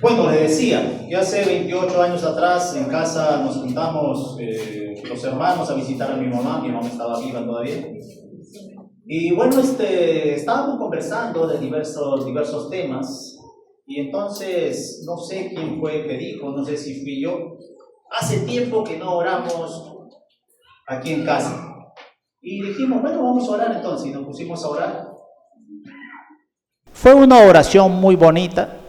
Bueno, le decía que hace 28 años atrás en casa nos juntamos los hermanos a visitar a mi mamá estaba viva todavía. Y bueno, estábamos conversando de diversos temas, y entonces no sé quién fue el que dijo, no sé si fui yo, hace tiempo que no oramos aquí en casa. Y dijimos, bueno, vamos a orar entonces, y nos pusimos a orar. Fue una oración muy bonita.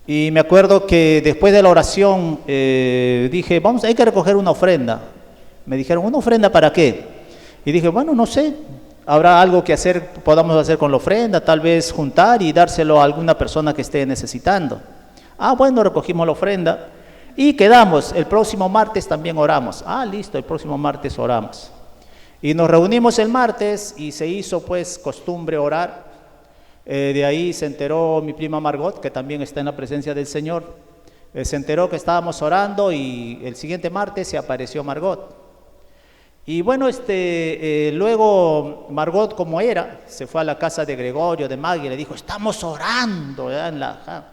Y me acuerdo que después de la oración dije, hay que recoger una ofrenda. Me dijeron, ¿una ofrenda para qué? Y dije, bueno, no sé, habrá algo que podamos hacer con la ofrenda, tal vez juntar y dárselo a alguna persona que esté necesitando. Bueno, recogimos la ofrenda y quedamos, el próximo martes también oramos. Listo, el próximo martes oramos. Y nos reunimos el martes y se hizo pues costumbre orar. De ahí se enteró mi prima Margot, que también está en la presencia del Señor. Se enteró que estábamos orando y el siguiente martes se apareció Margot. Y bueno, luego Margot, como era, se fue a la casa de Gregorio, de Maggie, y le dijo, estamos orando, ¿verdad?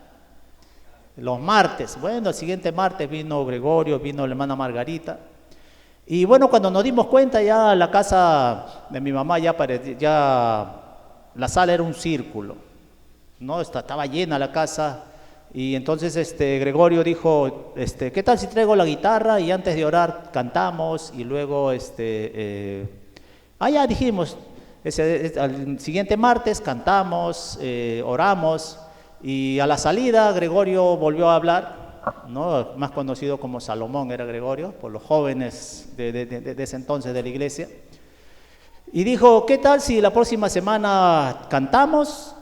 Los martes. Bueno, el siguiente martes vino Gregorio, vino la hermana Margarita. Y bueno, cuando nos dimos cuenta, ya la casa de mi mamá ya la sala era un círculo, ¿no? Estaba llena la casa. Y entonces Gregorio dijo, ¿qué tal si traigo la guitarra y antes de orar cantamos? Y luego, ya dijimos, al siguiente martes cantamos, oramos, y a la salida Gregorio volvió a hablar, ¿no? Más conocido como Salomón era Gregorio, por los jóvenes de ese entonces de la iglesia. Y dijo, ¿qué tal si la próxima semana cantamos,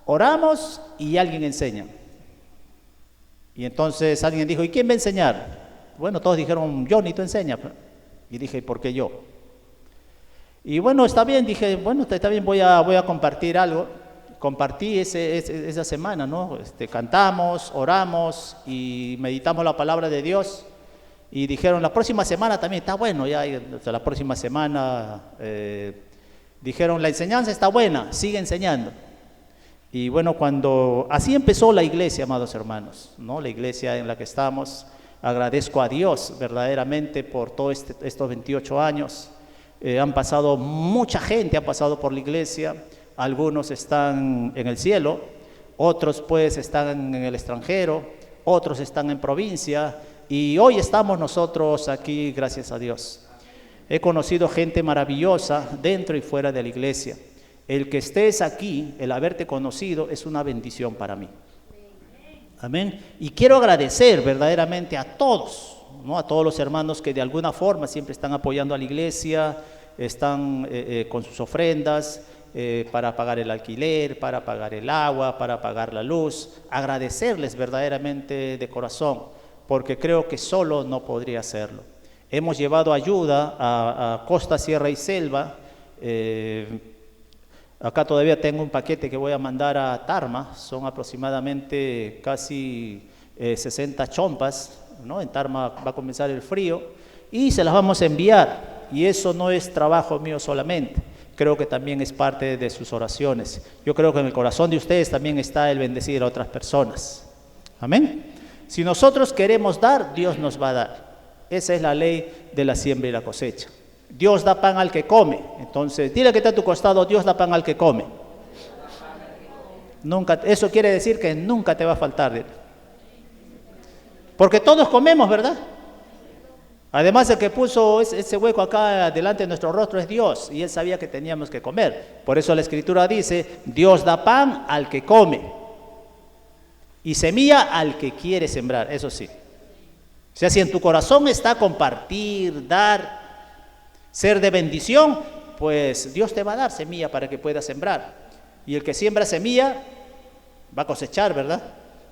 oramos y alguien enseña? Y entonces alguien dijo, ¿y quién va a enseñar? Bueno, todos dijeron, Johnny, tú enseña. Y dije, ¿por qué yo? Y bueno, está bien, dije, bueno, está bien, voy a compartir algo. Compartí esa semana, ¿no? Cantamos, oramos y meditamos la palabra de Dios. Y dijeron, la próxima semana también está bueno, la próxima semana dijeron, la enseñanza está buena, sigue enseñando. Y bueno, así empezó la iglesia, amados hermanos, ¿no? La iglesia en la que estamos. Agradezco a Dios verdaderamente por todos estos 28 años. Han pasado mucha gente, ha pasado por la iglesia. Algunos están en el cielo, otros pues están en el extranjero, otros están en provincia. Y hoy estamos nosotros aquí, gracias a Dios. He conocido gente maravillosa dentro y fuera de la iglesia. El que estés aquí, el haberte conocido, es una bendición para mí. Amén. Y quiero agradecer verdaderamente a todos, ¿no? A todos los hermanos que de alguna forma siempre están apoyando a la iglesia, están con sus ofrendas para pagar el alquiler, para pagar el agua, para pagar la luz. Agradecerles verdaderamente de corazón, porque creo que solo no podría hacerlo. Hemos llevado ayuda a Costa, Sierra y Selva. Acá todavía tengo un paquete que voy a mandar a Tarma, son aproximadamente casi 60 chompas, ¿no? En Tarma va a comenzar el frío y se las vamos a enviar. Y eso no es trabajo mío solamente, creo que también es parte de sus oraciones. Yo creo que en el corazón de ustedes también está el bendecir a otras personas. Amén. Si nosotros queremos dar, Dios nos va a dar. Esa es la ley de la siembra y la cosecha. Dios da pan al que come. Entonces, dile que está a tu costado, Dios da pan al que come. Nunca, eso quiere decir que nunca te va a faltar. Porque todos comemos, ¿verdad? Además, el que puso ese hueco acá delante de nuestro rostro es Dios, y Él sabía que teníamos que comer. Por eso la Escritura dice, Dios da pan al que come y semilla al que quiere sembrar, eso sí. O sea, si en tu corazón está compartir, dar, ser de bendición, pues Dios te va a dar semilla para que puedas sembrar. Y el que siembra semilla va a cosechar, ¿verdad?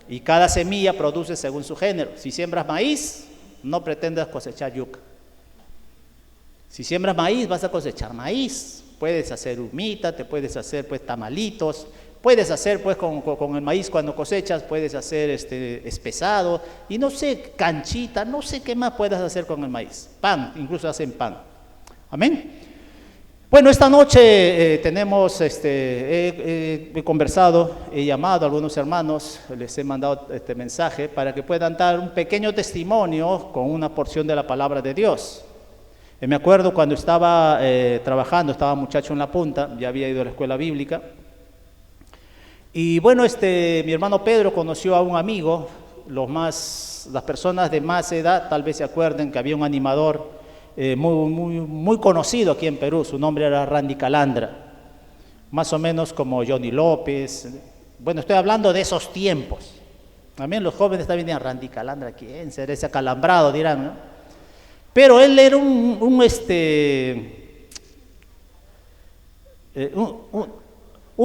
Y cada semilla produce según su género. Si siembras maíz, no pretendas cosechar yuca. Si siembras maíz, vas a cosechar maíz. Puedes hacer humita, te puedes hacer pues tamalitos, puedes hacer pues con el maíz cuando cosechas, puedes hacer espesado y no sé, canchita, no sé qué más puedas hacer con el maíz. Pan, incluso hacen pan. Amén. Bueno, esta noche tenemos, he conversado, he llamado a algunos hermanos, les he mandado este mensaje para que puedan dar un pequeño testimonio con una porción de la palabra de Dios. Me acuerdo cuando estaba trabajando, estaba muchacho en la punta, ya había ido a la escuela bíblica. Y bueno, mi hermano Pedro conoció a un amigo, las personas de más edad tal vez se acuerden que había un animador muy conocido aquí en Perú, su nombre era Randy Calandra, más o menos como Johnny López. Bueno, estoy hablando de esos tiempos. También los jóvenes también dirán, Randy Calandra, ¿quién será ese acalambrado? Dirán, ¿no? Pero él era un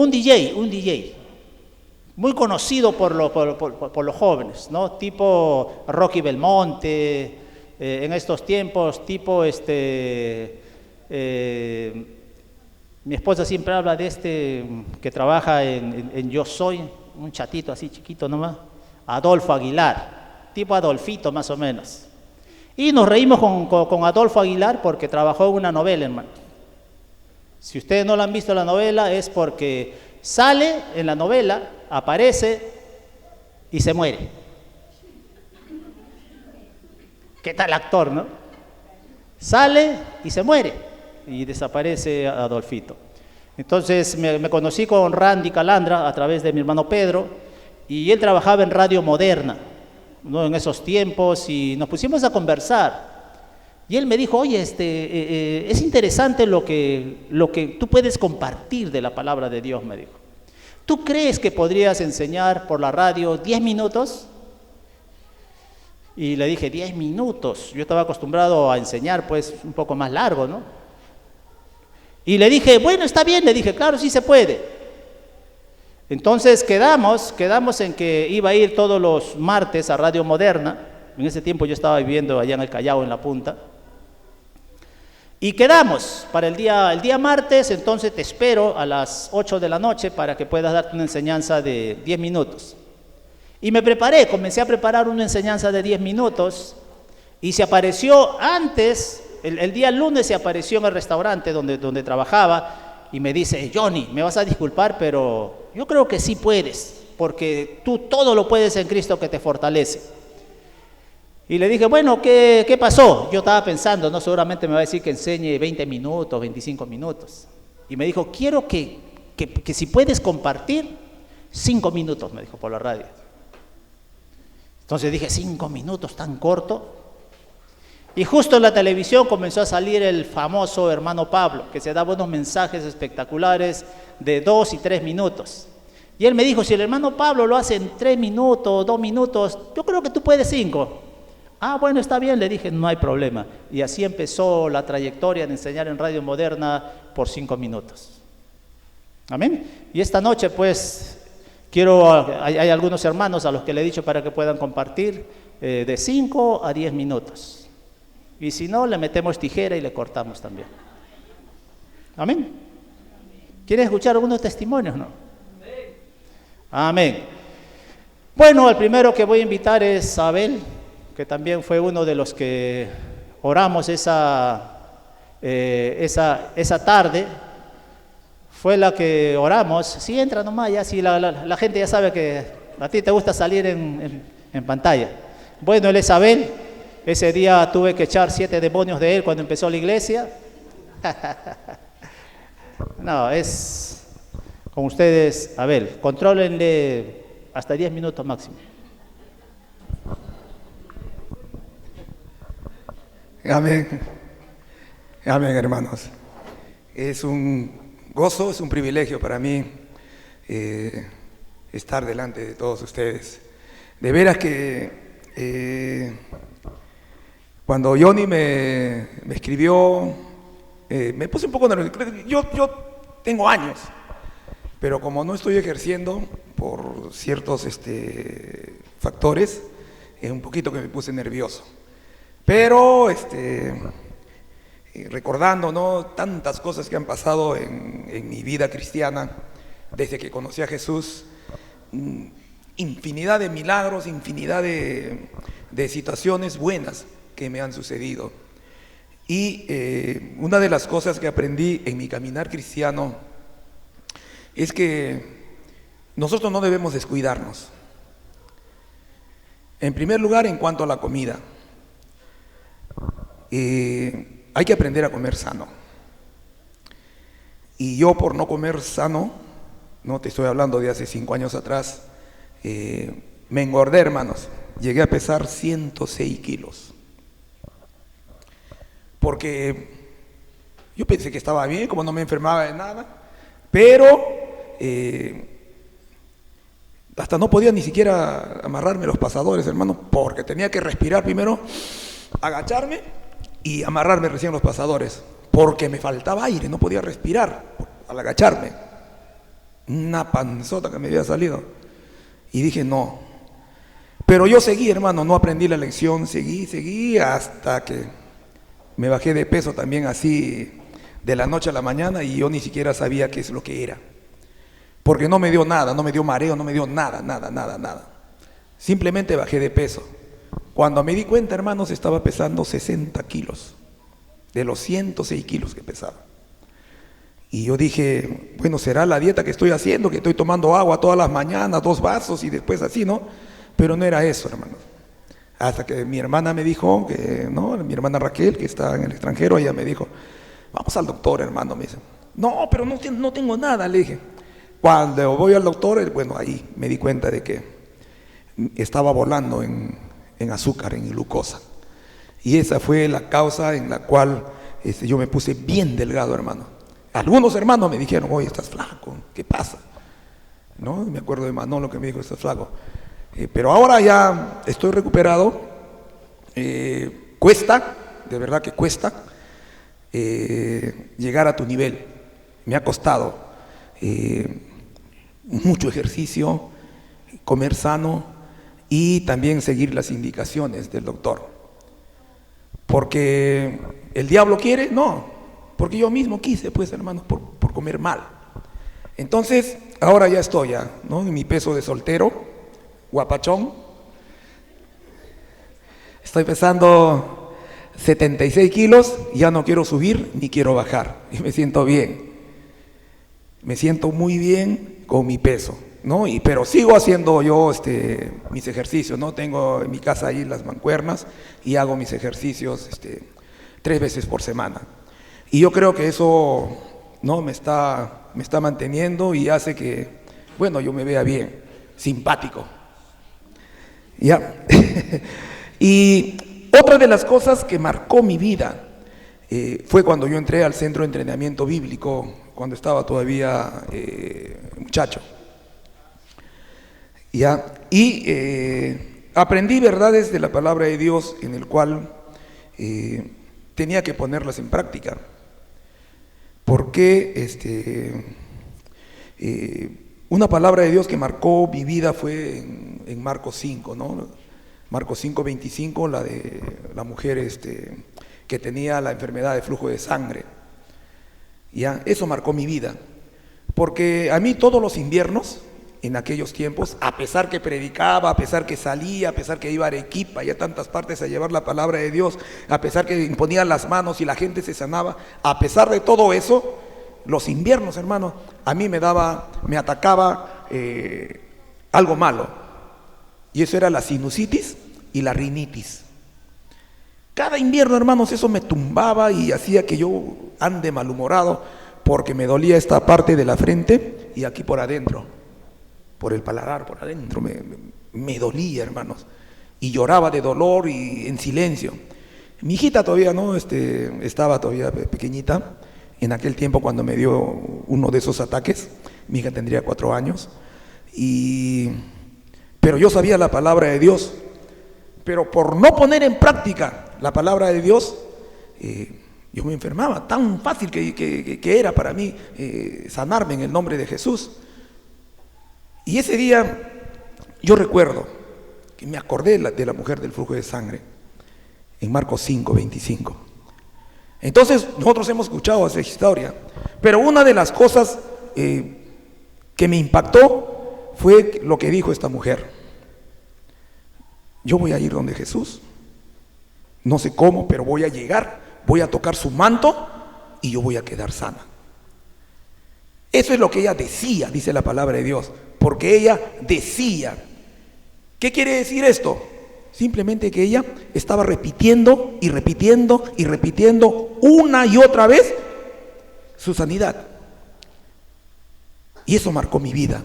DJ, muy conocido por los jóvenes, ¿no? Tipo Rocky Belmonte, en estos tiempos, tipo mi esposa siempre habla de que trabaja en Yo Soy, un chatito así chiquito nomás, Adolfo Aguilar, tipo Adolfito más o menos. Y nos reímos con Adolfo Aguilar porque trabajó en una novela, hermano. Si ustedes no la han visto la novela es porque sale en la novela, aparece y se muere. ¿Qué tal actor, no? Sale y se muere y desaparece Adolfito. Entonces me conocí con Randy Calandra a través de mi hermano Pedro y él trabajaba en Radio Moderna, ¿no? En esos tiempos, y nos pusimos a conversar. Y él me dijo, oye, es interesante lo que tú puedes compartir de la palabra de Dios, me dijo. ¿Tú crees que podrías enseñar por la radio 10 minutos? Y le dije, 10 minutos. Yo estaba acostumbrado a enseñar, pues, un poco más largo, ¿no? Y le dije, bueno, está bien. Le dije, claro, sí se puede. Entonces quedamos en que iba a ir todos los martes a Radio Moderna. En ese tiempo yo estaba viviendo allá en el Callao, en la punta. Y quedamos para el día martes, entonces te espero a las 8 de la noche para que puedas darte una enseñanza de 10 minutos. Y me comencé a preparar una enseñanza de 10 minutos y se apareció antes, el día lunes se apareció en el restaurante donde trabajaba y me dice, Johnny, me vas a disculpar, pero yo creo que sí puedes, porque tú todo lo puedes en Cristo que te fortalece. Y le dije, bueno, ¿qué pasó? Yo estaba pensando, no, seguramente me va a decir que enseñe 20 minutos, 25 minutos. Y me dijo, quiero que si puedes compartir 5 minutos, me dijo por la radio. Entonces dije, 5 minutos, tan corto. Y justo en la televisión comenzó a salir el famoso hermano Pablo, que se daba unos mensajes espectaculares de 2 y 3 minutos. Y él me dijo, si el hermano Pablo lo hace en 3 minutos, 2 minutos, yo creo que tú puedes 5. Ah, bueno, está bien, le dije, no hay problema. Y así empezó la trayectoria de enseñar en Radio Moderna por 5 minutos. Amén. Y esta noche, pues, hay algunos hermanos a los que le he dicho para que puedan compartir de 5 a 10 minutos. Y si no, le metemos tijera y le cortamos también. Amén. ¿Quieren escuchar algunos testimonios, no? Amén. Bueno, el primero que voy a invitar es Abel, que también fue uno de los que oramos esa tarde. Fue la que oramos. Sí, entra nomás, ya si la gente ya sabe que a ti te gusta salir en pantalla. Bueno, él es Abel. Ese día tuve que echar 7 demonios de él cuando empezó la iglesia. No, es con ustedes, Abel. Contrólenle hasta 10 minutos máximo. Amén. Amén, hermanos. Es un gozo, es un privilegio para mí estar delante de todos ustedes. De veras que cuando Johnny me escribió, me puse un poco nervioso. Yo tengo años, pero como no estoy ejerciendo por ciertos factores, un poquito que me puse nervioso. Pero recordando, ¿no?, tantas cosas que han pasado en mi vida cristiana desde que conocí a Jesús, infinidad de milagros, infinidad de situaciones buenas que me han sucedido. Y una de las cosas que aprendí en mi caminar cristiano es que nosotros no debemos descuidarnos. En primer lugar, en cuanto a la comida, hay que aprender a comer sano. Y yo, por no comer sano, no te estoy hablando de hace 5 años atrás, me engordé, hermanos. Llegué a pesar 106 kilos. Porque yo pensé que estaba bien, como no me enfermaba de nada, pero hasta no podía ni siquiera amarrarme los pasadores, hermano, porque tenía que respirar primero, agacharme y amarrarme recién los pasadores, porque me faltaba aire, no podía respirar al agacharme. Una panzota que me había salido. Y dije, no. Pero yo seguí, hermano, no aprendí la lección, seguí hasta que me bajé de peso también así de la noche a la mañana, y yo ni siquiera sabía qué es lo que era. Porque no me dio nada, no me dio mareo, no me dio nada. Simplemente bajé de peso. Cuando me di cuenta, hermanos, estaba pesando 60 kilos, de los 106 kilos que pesaba. Y yo dije, bueno, será la dieta que estoy haciendo, que estoy tomando agua todas las mañanas, 2 vasos y después así, ¿no? Pero no era eso, hermanos. Hasta que mi hermana me dijo, no, mi hermana Raquel, que está en el extranjero, ella me dijo, vamos al doctor, hermano, me dice. No, pero no tengo nada, le dije. Cuando voy al doctor, bueno, ahí me di cuenta de que estaba volando en azúcar, en glucosa. Y esa fue la causa en la cual yo me puse bien delgado, hermano. Algunos hermanos me dijeron, oye, estás flaco, ¿qué pasa? ¿No? Me acuerdo de Manolo que me dijo, estás flaco. Pero ahora ya estoy recuperado. Cuesta, de verdad que cuesta llegar a tu nivel. Me ha costado mucho ejercicio, comer sano y también seguir las indicaciones del doctor. Porque el diablo quiere, no, porque yo mismo quise, pues, hermanos, por comer mal. Entonces, ahora ya estoy ¿no? En mi peso de soltero, guapachón. Estoy pesando 76 kilos, ya no quiero subir ni quiero bajar, y me siento bien. Me siento muy bien con mi peso, ¿no? Pero sigo haciendo yo mis ejercicios, ¿no? Tengo en mi casa ahí las mancuernas y hago mis ejercicios 3 veces por semana. Y yo creo que eso, ¿no? me está manteniendo y hace que, bueno, yo me vea bien, simpático. ¿Ya? Y otra de las cosas que marcó mi vida fue cuando yo entré al centro de entrenamiento bíblico, cuando estaba todavía muchacho. ¿Ya? Y aprendí verdades de la palabra de Dios en el cual tenía que ponerlas en práctica. Porque una palabra de Dios que marcó mi vida fue en Marcos 5, ¿no? Marcos 5:25, la de la mujer que tenía la enfermedad de flujo de sangre. ¿Ya? Eso marcó mi vida. Porque a mí todos los inviernos, en aquellos tiempos, a pesar que predicaba, a pesar que salía, a pesar que iba a Arequipa y a tantas partes a llevar la palabra de Dios, a pesar que imponía las manos y la gente se sanaba, a pesar de todo eso, los inviernos, hermano, a mí me atacaba algo malo. Y eso era la sinusitis y la rinitis. Cada invierno, hermanos, eso me tumbaba y hacía que yo ande malhumorado, porque me dolía esta parte de la frente y aquí por adentro, por el paladar, por adentro, me dolía, hermanos, y lloraba de dolor y en silencio. Mi hijita todavía no, estaba todavía pequeñita, en aquel tiempo cuando me dio uno de esos ataques. Mi hija tendría 4 años, pero yo sabía la palabra de Dios, pero por no poner en práctica la palabra de Dios, yo me enfermaba. Tan fácil que era para mí sanarme en el nombre de Jesús. Y ese día yo recuerdo que me acordé de la mujer del flujo de sangre en Marcos 5:25. Entonces nosotros hemos escuchado esa historia, pero una de las cosas que me impactó fue lo que dijo esta mujer: yo voy a ir donde Jesús, no sé cómo, pero voy a llegar, voy a tocar su manto y yo voy a quedar sana. Eso es lo que ella decía, dice la palabra de Dios, porque ella decía. ¿Qué quiere decir esto? Simplemente que ella estaba repitiendo y repitiendo y repitiendo una y otra vez su sanidad. Y eso marcó mi vida.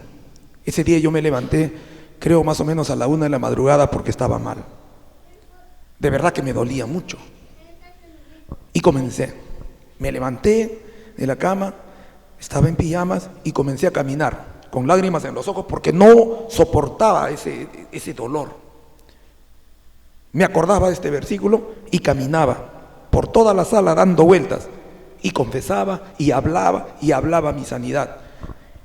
Ese día yo me levanté, creo más o menos a la 1 de la madrugada porque estaba mal. De verdad que me dolía mucho. Y comencé. Me levanté de la cama, estaba en pijamas y comencé a caminar con lágrimas en los ojos porque no soportaba ese dolor. Me acordaba de este versículo y caminaba por toda la sala dando vueltas y confesaba y hablaba mi sanidad.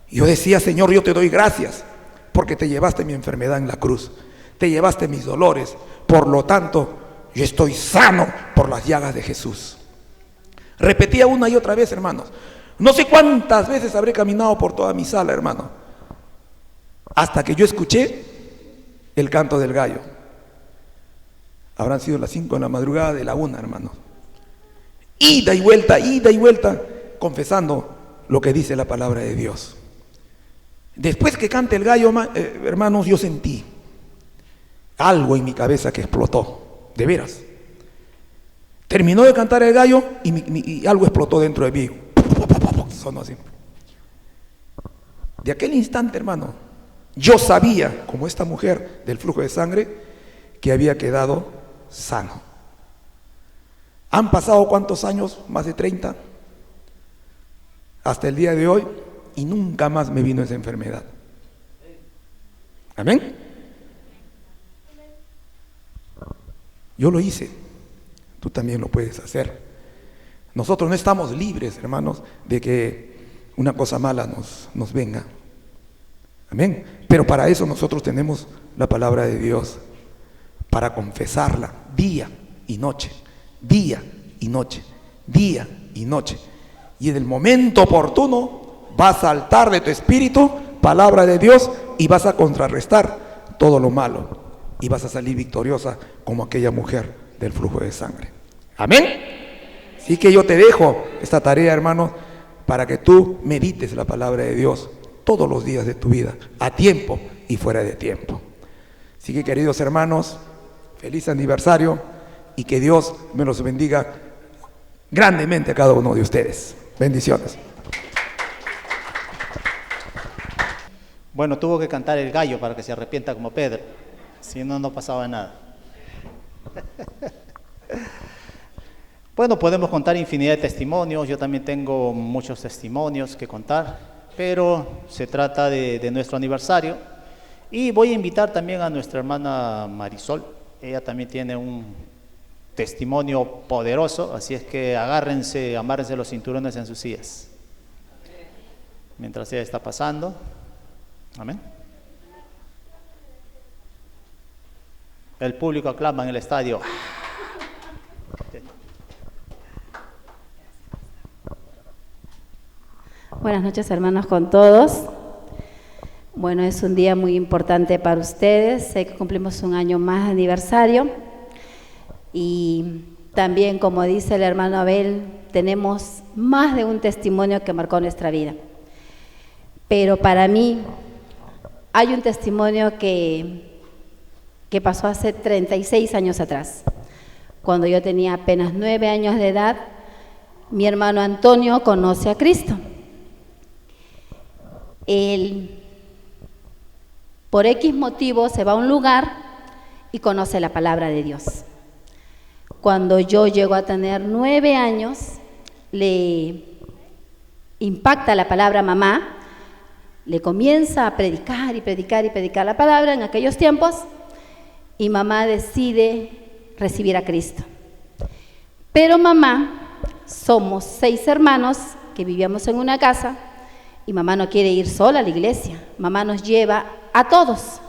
Y yo decía: Señor, yo te doy gracias porque te llevaste mi enfermedad en la cruz, te llevaste mis dolores, por lo tanto yo estoy sano por las llagas de Jesús. Repetía una y otra vez, hermanos. No sé cuántas veces habré caminado por toda mi sala, hermano, hasta que yo escuché el canto del gallo. Habrán sido las 5 de la madrugada de la 1, hermano. Ida y vuelta, confesando lo que dice la palabra de Dios. Después que cante el gallo, hermanos, yo sentí algo en mi cabeza que explotó, de veras. Terminó de cantar el gallo y algo explotó dentro de mí. Sonó así. De aquel instante, hermano, yo sabía, como esta mujer del flujo de sangre, que había quedado sano. ¿Han pasado cuántos años? Más de 30. Hasta el día de hoy, y nunca más me vino esa enfermedad. ¿Amén? Yo lo hice. Tú también lo puedes hacer. Nosotros no estamos libres, hermanos, de que una cosa mala nos venga. Amén. Pero para eso nosotros tenemos la palabra de Dios, para confesarla día y noche, día y noche, día y noche. Y en el momento oportuno va a saltar de tu espíritu palabra de Dios y vas a contrarrestar todo lo malo y vas a salir victoriosa como aquella mujer del flujo de sangre. Amén. Así que yo te dejo esta tarea, hermano, para que tú medites la palabra de Dios todos los días de tu vida, a tiempo y fuera de tiempo. Así que, queridos hermanos, feliz aniversario y que Dios me los bendiga grandemente a cada uno de ustedes. Bendiciones. Bueno, tuvo que cantar el gallo para que se arrepienta como Pedro, si no, no pasaba nada. Bueno, podemos contar infinidad de testimonios, yo también tengo muchos testimonios que contar, pero se trata de nuestro aniversario y voy a invitar también a nuestra hermana Marisol. Ella también tiene un testimonio poderoso, así es que amárrense los cinturones en sus sillas mientras ella está pasando. Amén. El público aclama en el estadio. Buenas noches, hermanos, con todos. Bueno, es un día muy importante para ustedes. Sé que cumplimos un año más de aniversario. Y también, como dice el hermano Abel, tenemos más de un testimonio que marcó nuestra vida. Pero para mí hay un testimonio que pasó hace 36 años atrás. Cuando yo tenía apenas 9 años de edad, mi hermano Antonio conoce a Cristo. Él, por X motivo, se va a un lugar y conoce la palabra de Dios. Cuando yo llego a tener 9 años, le impacta la palabra mamá, le comienza a predicar y predicar y predicar la palabra en aquellos tiempos, y mamá decide recibir a Cristo. Pero mamá, somos 6 hermanos que vivíamos en una casa, y mamá no quiere ir sola a la iglesia, mamá nos lleva a todos.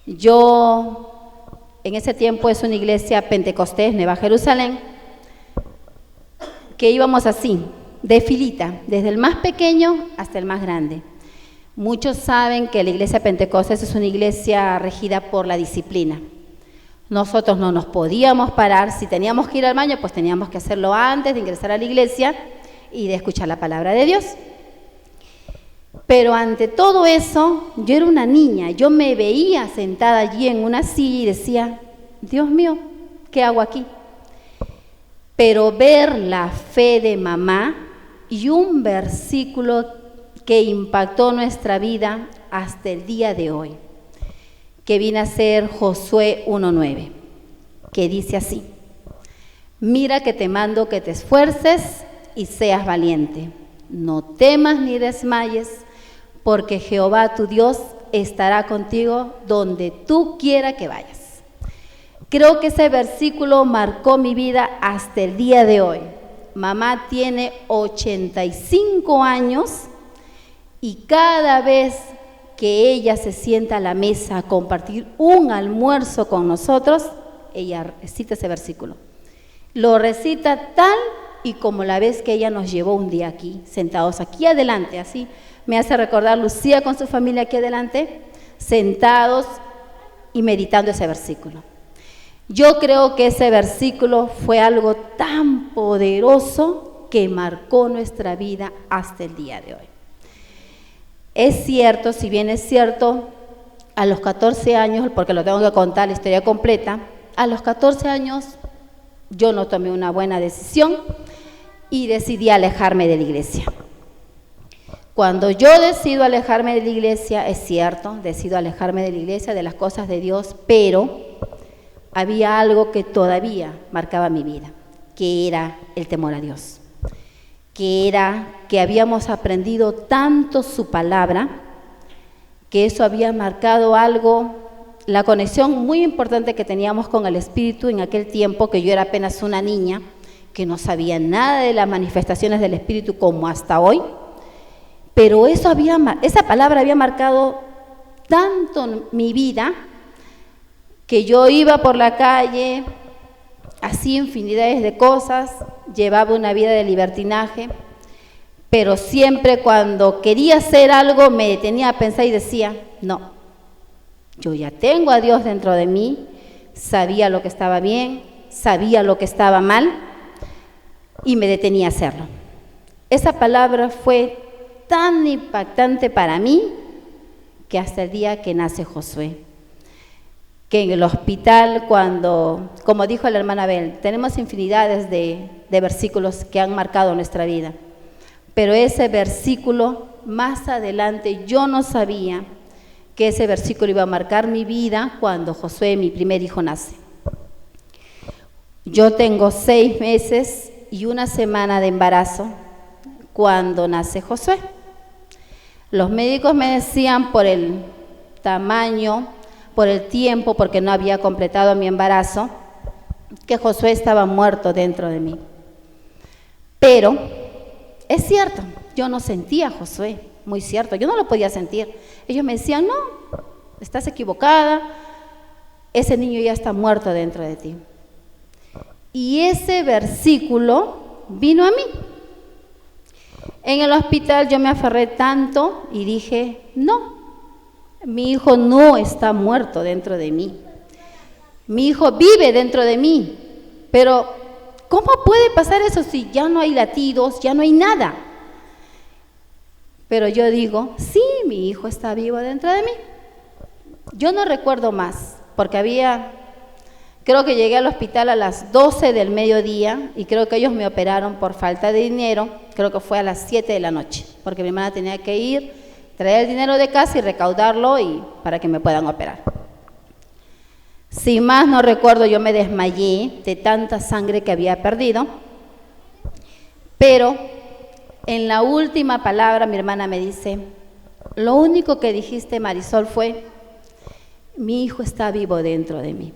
Yo, en ese tiempo es una iglesia pentecostés, Nueva Jerusalén, que íbamos así, de filita, desde el más pequeño hasta el más grande. Muchos saben que la iglesia pentecostés es una iglesia regida por la disciplina. Nosotros no nos podíamos parar. Si teníamos que ir al baño, pues teníamos que hacerlo antes de ingresar a la iglesia y de escuchar la palabra de Dios. Pero ante todo eso, yo era una niña, yo me veía sentada allí en una silla y decía, Dios mío, ¿qué hago aquí? Pero ver la fe de mamá y un versículo que impactó nuestra vida hasta el día de hoy, que viene a ser Josué 1:9, que dice así: mira que te mando que te esfuerces y seas valiente, no temas ni desmayes, porque Jehová tu Dios estará contigo donde tú quiera que vayas. Creo que ese versículo marcó mi vida hasta el día de hoy. Mamá tiene 85 años y cada vez que ella se sienta a la mesa a compartir un almuerzo con nosotros, ella recita ese versículo. Lo recita tal y como la vez que ella nos llevó un día aquí, sentados aquí adelante, así me hace recordar Lucía con su familia aquí adelante, sentados y meditando ese versículo. Yo creo que ese versículo fue algo tan poderoso que marcó nuestra vida hasta el día de hoy. Es cierto, si bien es cierto, a los 14 años, porque lo tengo que contar la historia completa, a los 14 años yo no tomé una buena decisión y decidí alejarme de la iglesia. Cuando yo decido alejarme de la iglesia, es cierto, decido alejarme de la iglesia, de las cosas de Dios, pero había algo que todavía marcaba mi vida, que era el temor a Dios, que era que habíamos aprendido tanto su palabra, que eso había marcado algo, la conexión muy importante que teníamos con el Espíritu en aquel tiempo, que yo era apenas una niña, que no sabía nada de las manifestaciones del Espíritu como hasta hoy, pero esa palabra había marcado tanto mi vida, que yo iba por la calle, hacía infinidades de cosas, llevaba una vida de libertinaje, pero siempre cuando quería hacer algo me detenía a pensar y decía, no, yo ya tengo a Dios dentro de mí, sabía lo que estaba bien, sabía lo que estaba mal y me detenía a hacerlo. Esa palabra fue tan impactante para mí que hasta el día que nace Josué, que en el hospital cuando, como dijo la hermana Abel, tenemos infinidades de versículos que han marcado nuestra vida, pero ese versículo más adelante yo no sabía que ese versículo iba a marcar mi vida cuando Josué, mi primer hijo, nace. Yo tengo 6 meses y 1 semana de embarazo cuando nace Josué. Los médicos me decían por el tamaño, por el tiempo, porque no había completado mi embarazo, que Josué estaba muerto dentro de mí. Pero es cierto, yo no sentía a Josué, muy cierto, yo no lo podía sentir. Ellos me decían, no, estás equivocada, ese niño ya está muerto dentro de ti. Y ese versículo vino a mí. En el hospital yo me aferré tanto y dije, no, mi hijo no está muerto dentro de mí. Mi hijo vive dentro de mí. Pero, ¿cómo puede pasar eso si ya no hay latidos, ya no hay nada? Pero yo digo, sí, mi hijo está vivo dentro de mí. Yo no recuerdo más, porque creo que llegué al hospital a las 12 del mediodía y creo que ellos me operaron por falta de dinero, creo que fue a las 7 de la noche, porque mi hermana tenía que ir, traer el dinero de casa y recaudarlo para que me puedan operar. Sin más no recuerdo, yo me desmayé de tanta sangre que había perdido, pero en la última palabra mi hermana me dice, lo único que dijiste, Marisol, fue, mi hijo está vivo dentro de mí.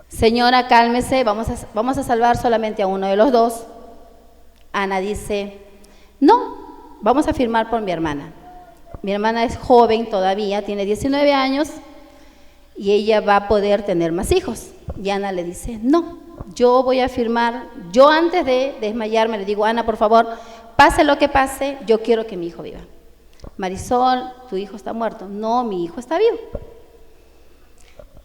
Señora, cálmese, vamos a salvar solamente a uno de los dos. Ana dice, no, vamos a firmar por mi hermana. Mi hermana es joven todavía, tiene 19 años y ella va a poder tener más hijos. Y Ana le dice, no, yo voy a firmar. Yo antes de desmayarme le digo, Ana, por favor, pase lo que pase, yo quiero que mi hijo viva. Marisol, tu hijo está muerto. No, mi hijo está vivo.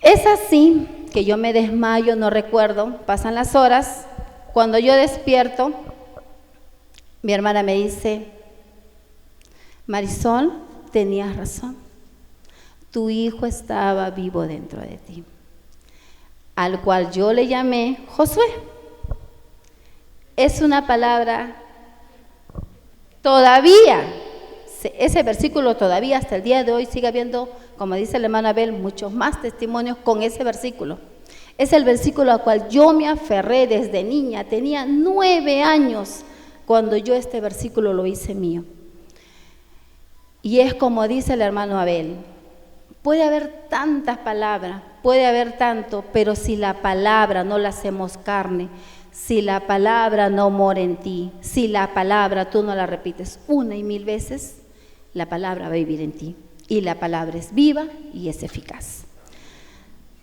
Es así que yo me desmayo, no recuerdo, pasan las horas. Cuando yo despierto, mi hermana me dice: Marisol, tenías razón, tu hijo estaba vivo dentro de ti, al cual yo le llamé Josué. Es una palabra todavía, ese versículo todavía hasta el día de hoy sigue habiendo, como dice el hermano Abel, muchos más testimonios con ese versículo. Es el versículo al cual yo me aferré desde niña, tenía 9 años cuando yo este versículo lo hice mío. Y es como dice el hermano Abel, puede haber tantas palabras, puede haber tanto, pero si la palabra no la hacemos carne, si la palabra no mora en ti, si la palabra tú no la repites 1 y 1000 veces, la palabra va a vivir en ti. Y la palabra es viva y es eficaz.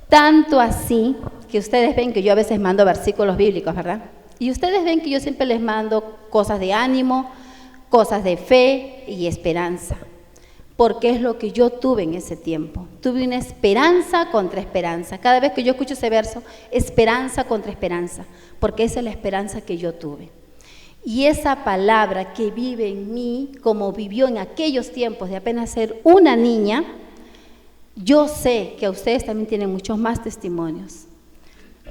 Tanto así que ustedes ven que yo a veces mando versículos bíblicos, ¿verdad? Y ustedes ven que yo siempre les mando cosas de ánimo, cosas de fe y esperanza. Porque es lo que yo tuve en ese tiempo. Tuve una esperanza contra esperanza. Cada vez que yo escucho ese verso, esperanza contra esperanza, porque esa es la esperanza que yo tuve. Y esa palabra que vive en mí, como vivió en aquellos tiempos de apenas ser una niña, yo sé que a ustedes también tienen muchos más testimonios,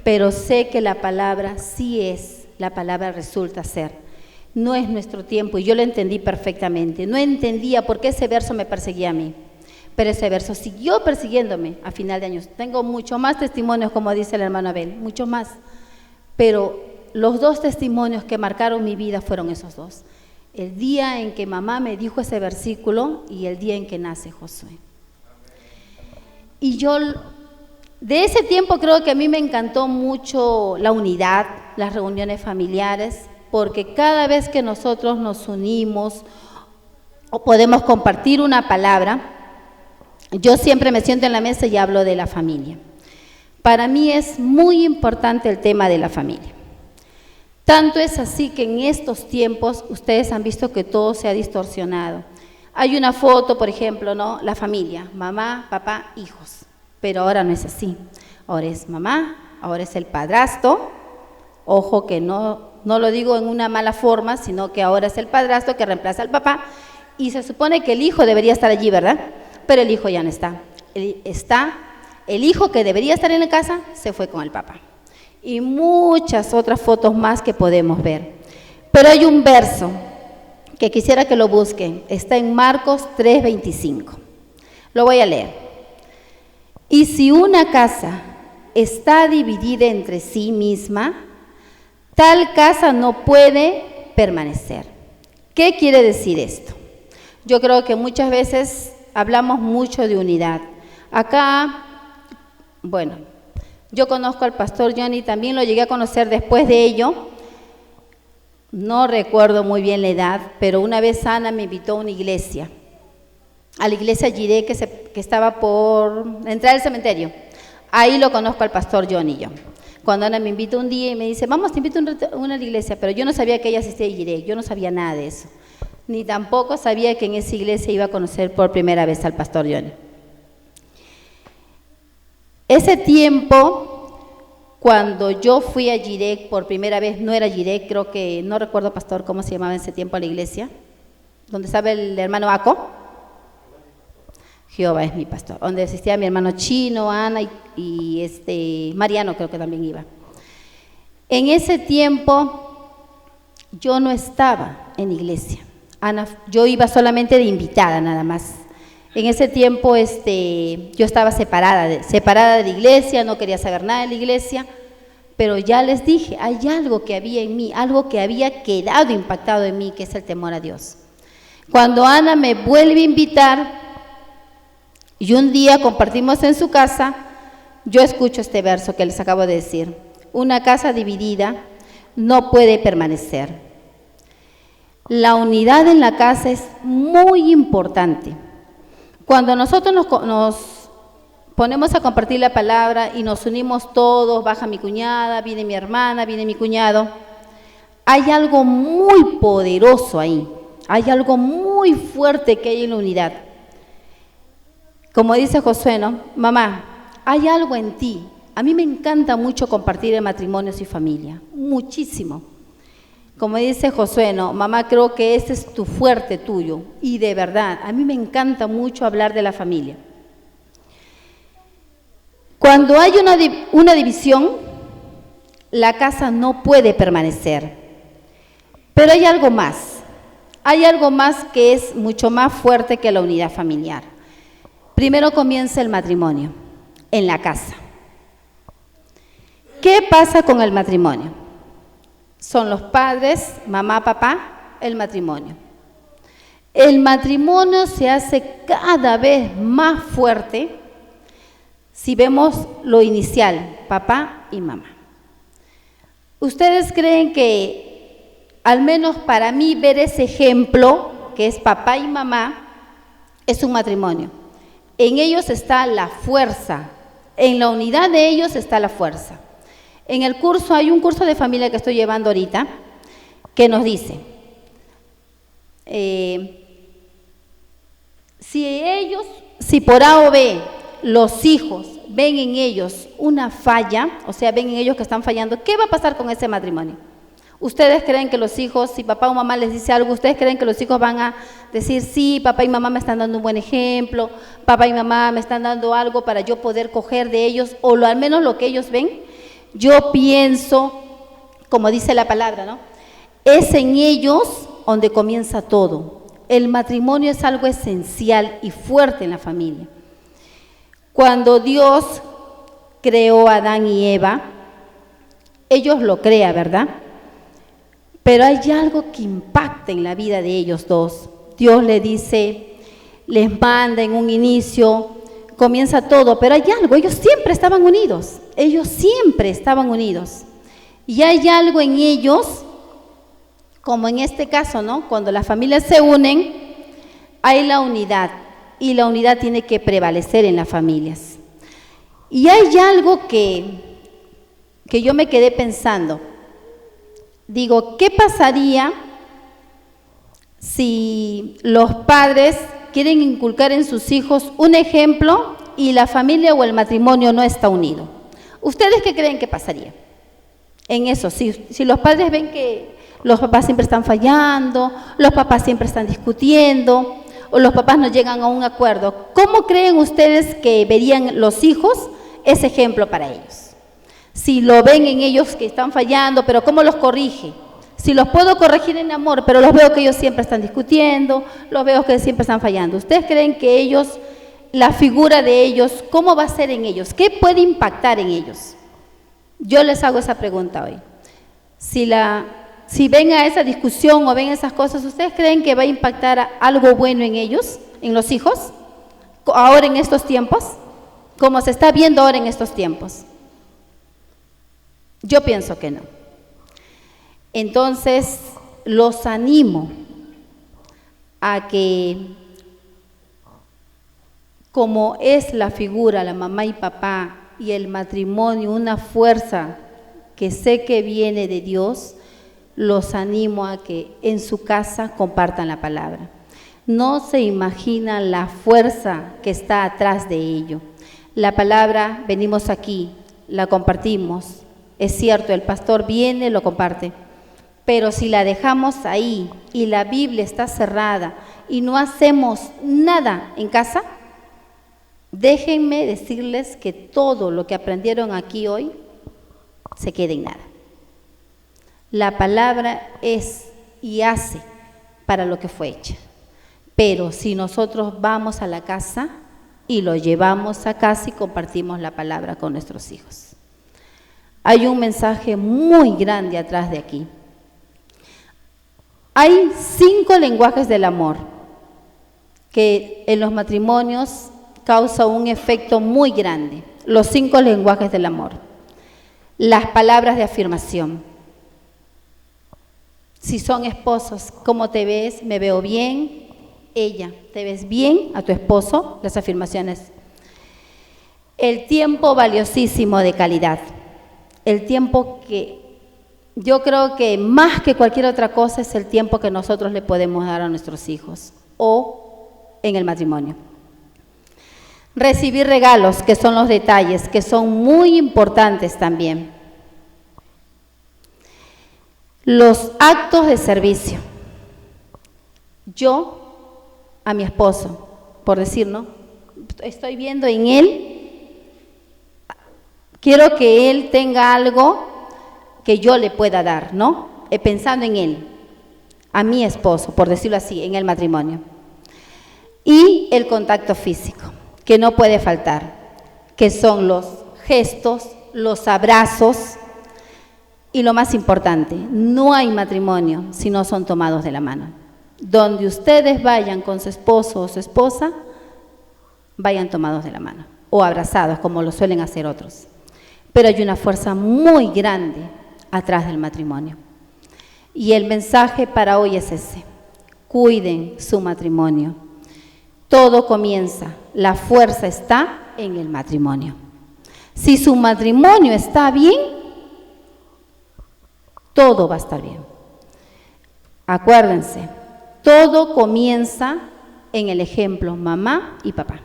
pero sé que la palabra sí es, la palabra resulta ser. No es nuestro tiempo, y yo lo entendí perfectamente. No entendía por qué ese verso me perseguía a mí, pero ese verso siguió persiguiéndome a final de años. Tengo muchos más testimonios, como dice el hermano Abel, muchos más, pero los 2 testimonios que marcaron mi vida fueron esos 2. El día en que mamá me dijo ese versículo y el día en que nace Josué. Y yo, de ese tiempo creo que a mí me encantó mucho la unidad, las reuniones familiares, porque cada vez que nosotros nos unimos o podemos compartir una palabra, yo siempre me siento en la mesa y hablo de la familia. Para mí es muy importante el tema de la familia. Tanto es así que en estos tiempos ustedes han visto que todo se ha distorsionado. Hay una foto, por ejemplo, ¿no? La familia, mamá, papá, hijos. Pero ahora no es así. Ahora es mamá, ahora es el padrastro. Ojo que no lo digo en una mala forma, sino que ahora es el padrastro que reemplaza al papá. Y se supone que el hijo debería estar allí, ¿verdad? Pero el hijo ya no está. El hijo que debería estar en la casa se fue con el papá. Y muchas otras fotos más que podemos ver. Pero hay un verso que quisiera que lo busquen, está en Marcos 3:25. Lo voy a leer. Y si una casa está dividida entre sí misma, tal casa no puede permanecer. ¿Qué quiere decir esto? Yo creo que muchas veces hablamos mucho de unidad. Acá, bueno, yo conozco al pastor Johnny, también lo llegué a conocer después de ello. No recuerdo muy bien la edad, pero una vez Ana me invitó a una iglesia, a la iglesia Jiré que estaba por entrar al cementerio. Ahí lo conozco al pastor Johnny y yo. Cuando Ana me invitó un día y me dice, vamos, te invito a una iglesia, pero yo no sabía que ella asistía a Jiré, yo no sabía nada de eso. Ni tampoco sabía que en esa iglesia iba a conocer por primera vez al pastor Johnny. Ese tiempo, cuando yo fui a Jiré por primera vez, no era Jiré, creo que, no recuerdo, pastor, cómo se llamaba en ese tiempo la iglesia, donde estaba el hermano Aco. Jehová es mi pastor, donde asistía mi hermano Chino, Ana y Mariano, creo que también iba. En ese tiempo yo no estaba en iglesia, yo iba solamente de invitada nada más. En ese tiempo yo estaba separada de la iglesia, no quería saber nada de la iglesia, pero ya les dije, hay algo que había en mí, algo que había quedado impactado en mí, que es el temor a Dios. Cuando Ana me vuelve a invitar, y un día compartimos en su casa, yo escucho este verso que les acabo de decir: una casa dividida no puede permanecer. La unidad en la casa es muy importante. Cuando nosotros nos ponemos a compartir la palabra y nos unimos todos, baja mi cuñada, viene mi hermana, viene mi cuñado, hay algo muy poderoso ahí, hay algo muy fuerte que hay en la unidad. Como dice Josué, ¿no? Mamá, hay algo en ti, A mí me encanta mucho compartir en matrimonios y familia, muchísimo. Como dice Josué, ¿no? Mamá, creo que ese es tu fuerte tuyo. Y de verdad, a mí me encanta mucho hablar de la familia. Cuando hay una división, la casa no puede permanecer. Pero hay algo más. Hay algo más que es mucho más fuerte que la unidad familiar. Primero comienza el matrimonio, en la casa. ¿Qué pasa con el matrimonio? Son los padres, mamá, papá, el matrimonio. El matrimonio se hace cada vez más fuerte si vemos lo inicial, papá y mamá. ¿Ustedes creen que, al menos para mí, ver ese ejemplo, que es papá y mamá, es un matrimonio? En ellos está la fuerza, en la unidad de ellos está la fuerza. En el curso, hay un curso de familia que estoy llevando ahorita, que nos dice, si por A o B los hijos ven en ellos una falla, o sea, ven en ellos que están fallando, ¿qué va a pasar con ese matrimonio? ¿Ustedes creen que los hijos, si papá o mamá les dice algo, ustedes creen que los hijos van a decir, sí, papá y mamá me están dando un buen ejemplo, papá y mamá me están dando algo para yo poder coger de ellos, o al menos lo que ellos ven? Yo pienso, como dice la palabra, ¿no? Es en ellos donde comienza todo. El matrimonio es algo esencial y fuerte en la familia. Cuando Dios creó a Adán y Eva, ellos lo crean, ¿verdad? Pero hay algo que impacta en la vida de ellos dos. Dios le dice, les manda en un inicio, comienza todo, pero hay algo, ellos siempre estaban unidos. Ellos siempre estaban unidos. Y hay algo en ellos, como en este caso, ¿no? Cuando las familias se unen, hay la unidad. Y la unidad tiene que prevalecer en las familias. Y hay algo que yo me quedé pensando. Digo, ¿qué pasaría si los padres quieren inculcar en sus hijos un ejemplo y la familia o el matrimonio no está unido? ¿Ustedes qué creen que pasaría en eso? Si los padres ven que los papás siempre están fallando, los papás siempre están discutiendo, o los papás no llegan a un acuerdo, ¿cómo creen ustedes que verían los hijos ese ejemplo para ellos? Si lo ven en ellos que están fallando, pero ¿cómo los corrige? Si los puedo corregir en amor, pero los veo que ellos siempre están discutiendo, los veo que siempre están fallando. ¿Ustedes creen que ellos, la figura de ellos, cómo va a ser en ellos? ¿Qué puede impactar en ellos? Yo les hago esa pregunta hoy. Si ven a esa discusión o ven esas cosas, ¿ustedes creen que va a impactar algo bueno en ellos, en los hijos, ahora en estos tiempos? Como se está viendo ahora en estos tiempos. Yo pienso que no. Entonces, los animo a que, como es la figura, la mamá y papá y el matrimonio, una fuerza que sé que viene de Dios, los animo a que en su casa compartan la palabra. No se imagina la fuerza que está atrás de ello. La palabra, venimos aquí, la compartimos. Es cierto, el pastor viene, lo comparte. Pero si la dejamos ahí y la Biblia está cerrada y no hacemos nada en casa, déjenme decirles que todo lo que aprendieron aquí hoy se queda en nada. La palabra es y hace para lo que fue hecha. Pero si nosotros vamos a la casa y lo llevamos a casa y compartimos la palabra con nuestros hijos. Hay un mensaje muy grande atrás de aquí. Hay 5 lenguajes del amor que en los matrimonios causa un efecto muy grande. Los 5 lenguajes del amor. Las palabras de afirmación. Si son esposos, ¿cómo te ves? Me veo bien. Ella, ¿te ves bien? A tu esposo, las afirmaciones. El tiempo valiosísimo de calidad. El tiempo que yo creo que más que cualquier otra cosa es el tiempo que nosotros le podemos dar a nuestros hijos o en el matrimonio. Recibir regalos, que son los detalles, que son muy importantes también. Los actos de servicio. Yo, a mi esposo, por decir, ¿no? Estoy viendo en él, quiero que él tenga algo que yo le pueda dar, ¿no? Pensando en él, a mi esposo, por decirlo así, en el matrimonio. Y el contacto físico, que no puede faltar, que son los gestos, los abrazos y lo más importante, no hay matrimonio si no son tomados de la mano. Donde ustedes vayan con su esposo o su esposa, vayan tomados de la mano o abrazados como lo suelen hacer otros. Pero hay una fuerza muy grande atrás del matrimonio. Y el mensaje para hoy es ese: cuiden su matrimonio. Todo comienza, la fuerza está en el matrimonio. Si su matrimonio está bien, todo va a estar bien. Acuérdense, todo comienza en el ejemplo mamá y papá.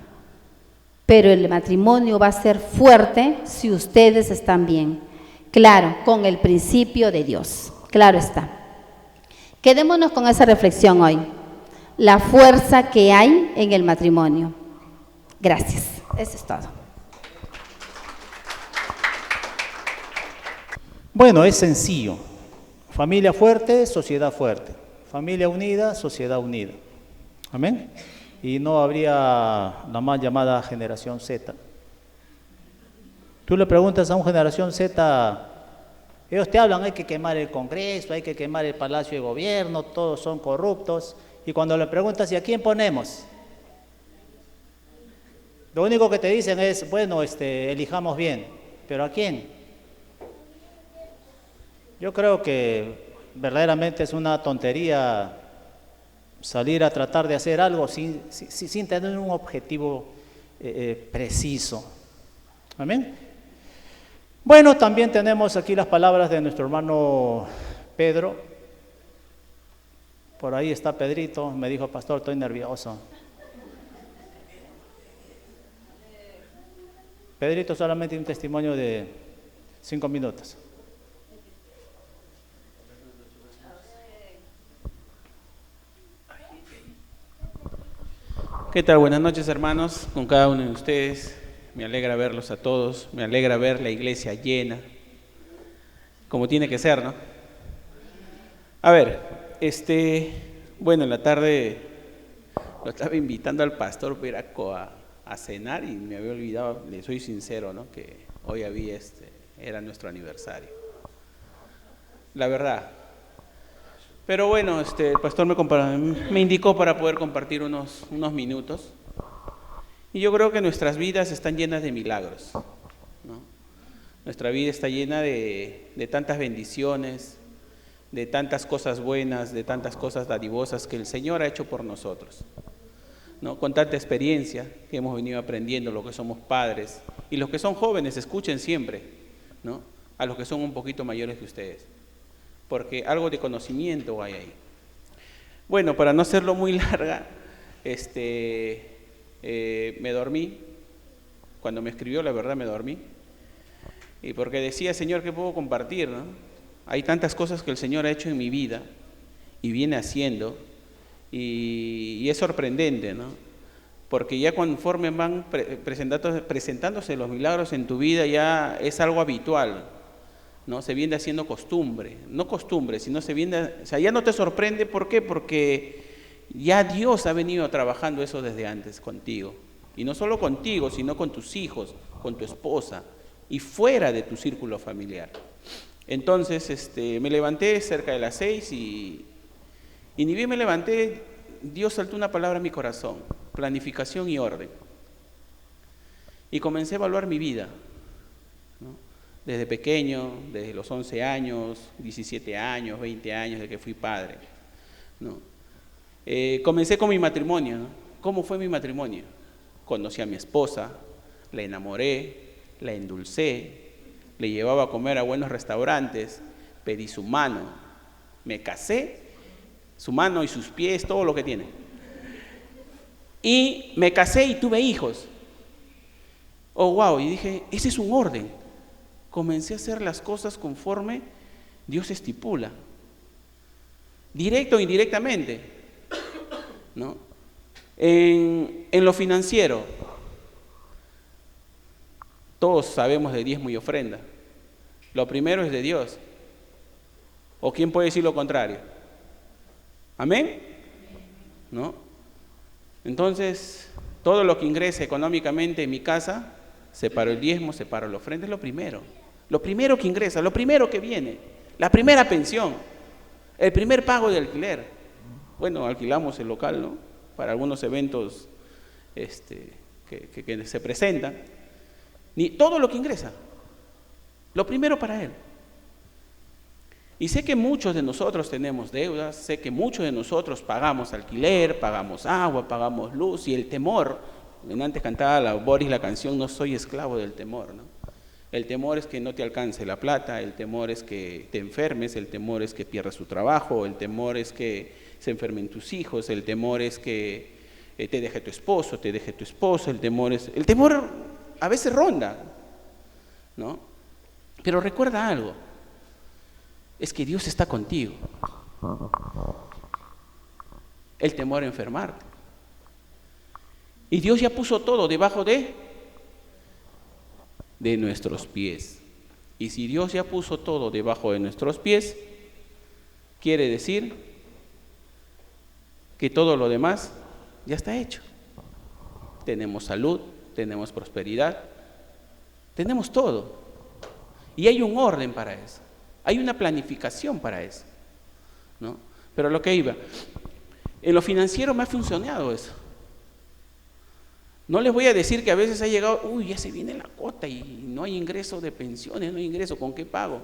Pero el matrimonio va a ser fuerte si ustedes están bien. Claro, con el principio de Dios. Claro está. Quedémonos con esa reflexión hoy. La fuerza que hay en el matrimonio. Gracias. Eso es todo. Bueno, es sencillo. Familia fuerte, sociedad fuerte. Familia unida, sociedad unida. Amén. Y no habría la mal llamada generación Z. Tú le preguntas a una generación Z, ellos te hablan, hay que quemar el Congreso, hay que quemar el Palacio de Gobierno, todos son corruptos. Y cuando le preguntas, ¿y a quién ponemos? Lo único que te dicen es, bueno, elijamos bien. ¿Pero a quién? Yo creo que verdaderamente es una tontería salir a tratar de hacer algo sin tener un objetivo preciso. Amén. Bueno, también tenemos aquí las palabras de nuestro hermano Pedro. Por ahí está Pedrito, me dijo, pastor, estoy nervioso. Pedrito solamente un testimonio de 5 minutos. ¿Qué tal? Buenas noches, hermanos, con cada uno de ustedes. Me alegra verlos a todos, me alegra ver la iglesia llena, como tiene que ser, ¿no? A ver, bueno, en la tarde lo estaba invitando al pastor Peraco a cenar y me había olvidado, le soy sincero, ¿no? Que hoy era nuestro aniversario. La verdad. Pero bueno, el pastor me indicó para poder compartir unos minutos. Y yo creo que nuestras vidas están llenas de milagros, ¿no? Nuestra vida está llena de tantas bendiciones, de tantas cosas buenas, de tantas cosas dadivosas que el Señor ha hecho por nosotros, ¿no? Con tanta experiencia que hemos venido aprendiendo, los que somos padres y los que son jóvenes, escuchen siempre, ¿no? A los que son un poquito mayores que ustedes, porque algo de conocimiento hay ahí. Bueno, para no hacerlo muy larga, me dormí. Cuando me escribió, la verdad me dormí. Y porque decía, Señor, ¿qué puedo compartir, no? Hay tantas cosas que el Señor ha hecho en mi vida y viene haciendo, y es sorprendente, ¿no? Porque ya conforme van presentándose los milagros en tu vida, ya es algo habitual, ¿no? Se viene haciendo costumbre, no costumbre, sino o sea, ya no te sorprende. ¿Por qué? Porque ya Dios ha venido trabajando eso desde antes contigo, y no solo contigo, sino con tus hijos, con tu esposa y fuera de tu círculo familiar. Entonces me levanté cerca de las 6 y ni bien me levanté, Dios saltó una palabra en mi corazón: planificación y orden. Y comencé a evaluar mi vida, ¿no? Desde pequeño, desde los 11 años, 17 años, 20 años, de que fui padre, ¿no? Comencé con mi matrimonio, ¿no? ¿Cómo fue mi matrimonio? Conocí a mi esposa, la enamoré, la endulcé, le llevaba a comer a buenos restaurantes, pedí su mano, me casé, su mano y sus pies, todo lo que tiene. Y me casé y tuve hijos. Oh, wow, y dije, ese es un orden. Comencé a hacer las cosas conforme Dios estipula, directo o indirectamente, ¿no? En lo financiero, todos sabemos de diezmo y ofrenda. Lo primero es de Dios. ¿O quién puede decir lo contrario? ¿Amén? ¿No? Entonces, todo lo que ingrese económicamente en mi casa, separo el diezmo, separo la ofrenda, es lo primero que ingresa, lo primero que viene, la primera pensión, el primer pago de alquiler. Bueno, alquilamos el local, ¿no? Para algunos eventos que se presentan. Todo lo que ingresa, lo primero para Él. Y sé que muchos de nosotros tenemos deudas, sé que muchos de nosotros pagamos alquiler, pagamos agua, pagamos luz, y el temor, antes cantaba Boris la canción No soy esclavo del temor, ¿no? El temor es que no te alcance la plata, el temor es que te enfermes, el temor es que pierdas tu trabajo, el temor es que se enfermen tus hijos, el temor es que te deje tu esposo, te deje tu esposa, el temor a veces ronda, ¿no? Pero recuerda algo, es que Dios está contigo. El temor a enfermarte. Y Dios ya puso todo debajo de nuestros pies. Y si Dios ya puso todo debajo de nuestros pies, quiere decir que todo lo demás ya está hecho. Tenemos salud, tenemos prosperidad, tenemos todo. Y hay un orden para eso, hay una planificación para eso, ¿no? Pero lo que iba, en lo financiero me ha funcionado eso. No les voy a decir que a veces ha llegado, ya se viene la cuota y no hay ingreso de pensiones, no hay ingreso, ¿con qué pago?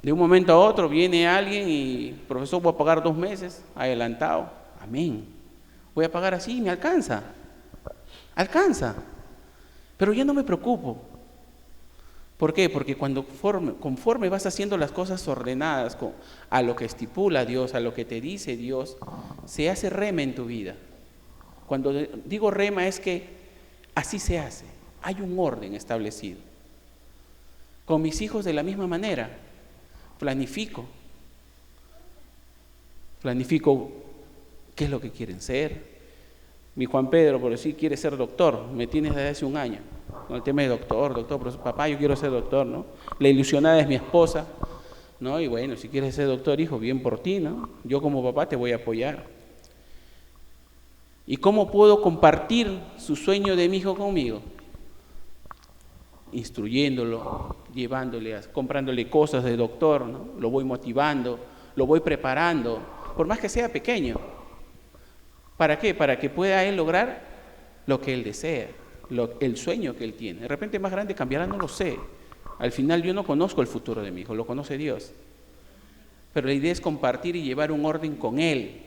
De un momento a otro viene alguien y, profesor, voy a pagar 2 meses, adelantado, amén. Voy a pagar así, me alcanza, pero ya no me preocupo. ¿Por qué? Porque conforme vas haciendo las cosas ordenadas a lo que estipula Dios, a lo que te dice Dios, se hace rema en tu vida. Cuando digo rema es que así se hace, hay un orden establecido. Con mis hijos de la misma manera, planifico qué es lo que quieren ser. Mi Juan Pedro, por decir, quiere ser doctor, me tiene desde hace 1 año, con el tema de doctor, papá, yo quiero ser doctor, ¿no? La ilusionada es mi esposa, ¿no? Y bueno, si quieres ser doctor, hijo, bien por ti, ¿no? Yo como papá te voy a apoyar. ¿Y cómo puedo compartir su sueño de mi hijo conmigo? Instruyéndolo, comprándole cosas de doctor, ¿no? Lo voy motivando, lo voy preparando, por más que sea pequeño. ¿Para qué? Para que pueda él lograr lo que él desea, el sueño que él tiene. De repente más grande cambiará, no lo sé. Al final yo no conozco el futuro de mi hijo, lo conoce Dios. Pero la idea es compartir y llevar un orden con él.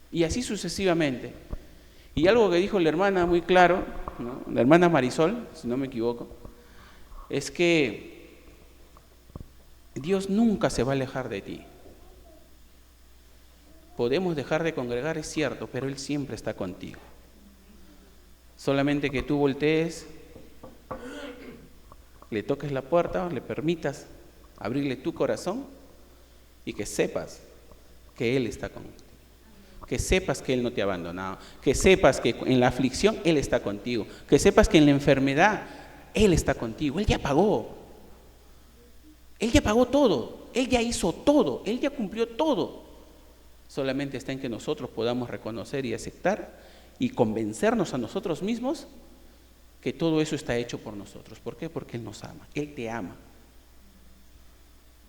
Y así sucesivamente. Y algo que dijo la hermana muy claro, ¿no? La hermana Marisol, si no me equivoco, es que Dios nunca se va a alejar de ti. Podemos dejar de congregar, es cierto, pero Él siempre está contigo. Solamente que tú voltees, le toques la puerta, le permitas abrirle tu corazón y que sepas que Él está contigo. Que sepas que Él no te ha abandonado, que sepas que en la aflicción Él está contigo, que sepas que en la enfermedad Él está contigo. Él ya pagó todo, Él ya hizo todo, Él ya cumplió todo. Solamente está en que nosotros podamos reconocer y aceptar y convencernos a nosotros mismos que todo eso está hecho por nosotros. ¿Por qué? Porque Él nos ama, Él te ama.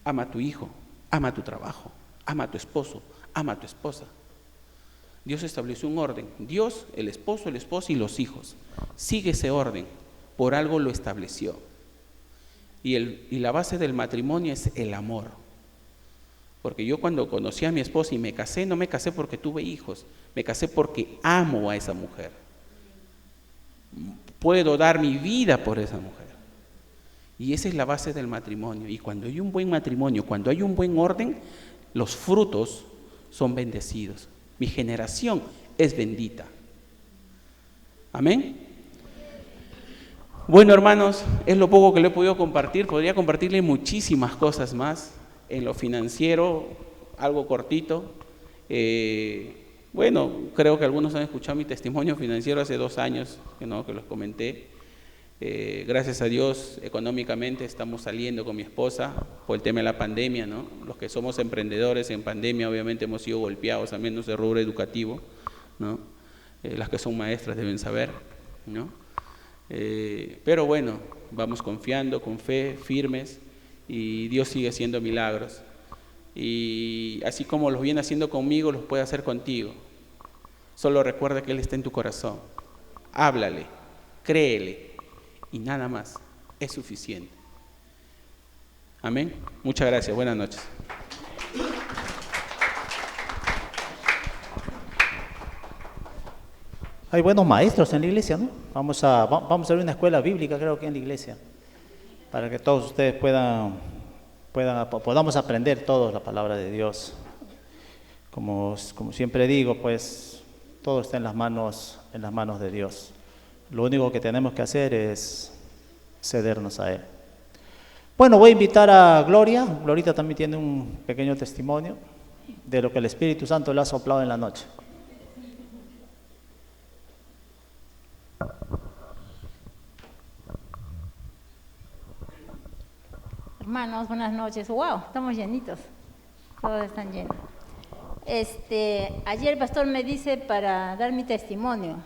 Ama a tu hijo, ama a tu trabajo, ama a tu esposo, ama a tu esposa. Dios estableció un orden. Dios, el esposo, la esposa y los hijos. Sigue ese orden. Por algo lo estableció. Y la base del matrimonio es el amor. Porque yo cuando conocí a mi esposa y me casé, no me casé porque tuve hijos. Me casé porque amo a esa mujer. Puedo dar mi vida por esa mujer. Y esa es la base del matrimonio. Y cuando hay un buen matrimonio, cuando hay un buen orden, los frutos son bendecidos. Mi generación es bendita. Amén. Bueno, hermanos, es lo poco que le he podido compartir. Podría compartirle muchísimas cosas más. En lo financiero, algo cortito. Bueno, creo que algunos han escuchado mi testimonio financiero hace 2 años, que los comenté. Gracias a Dios, económicamente estamos saliendo con mi esposa por el tema de la pandemia, ¿no? Los que somos emprendedores en pandemia obviamente hemos sido golpeados, al menos de rubro educativo, ¿no? Las que son maestras deben saber, ¿no? Pero bueno, vamos confiando, con fe, firmes, y Dios sigue haciendo milagros. Y así como los viene haciendo conmigo, los puede hacer contigo. Solo recuerda que Él está en tu corazón. Háblale, créele, y nada más, es suficiente. Amén. Muchas gracias, buenas noches. Hay buenos maestros en la iglesia, ¿no? Vamos a abrir una escuela bíblica, creo que en la iglesia, para que todos ustedes podamos aprender todos la palabra de Dios. Como siempre digo, pues todo está en las manos de Dios. Lo único que tenemos que hacer es cedernos a Él. Bueno, voy a invitar a Gloria. Glorita también tiene un pequeño testimonio de lo que el Espíritu Santo le ha soplado en la noche. Hermanos, buenas noches. ¡Wow! Estamos llenitos. Todos están llenos. Ayer el pastor me dice para dar mi testimonio.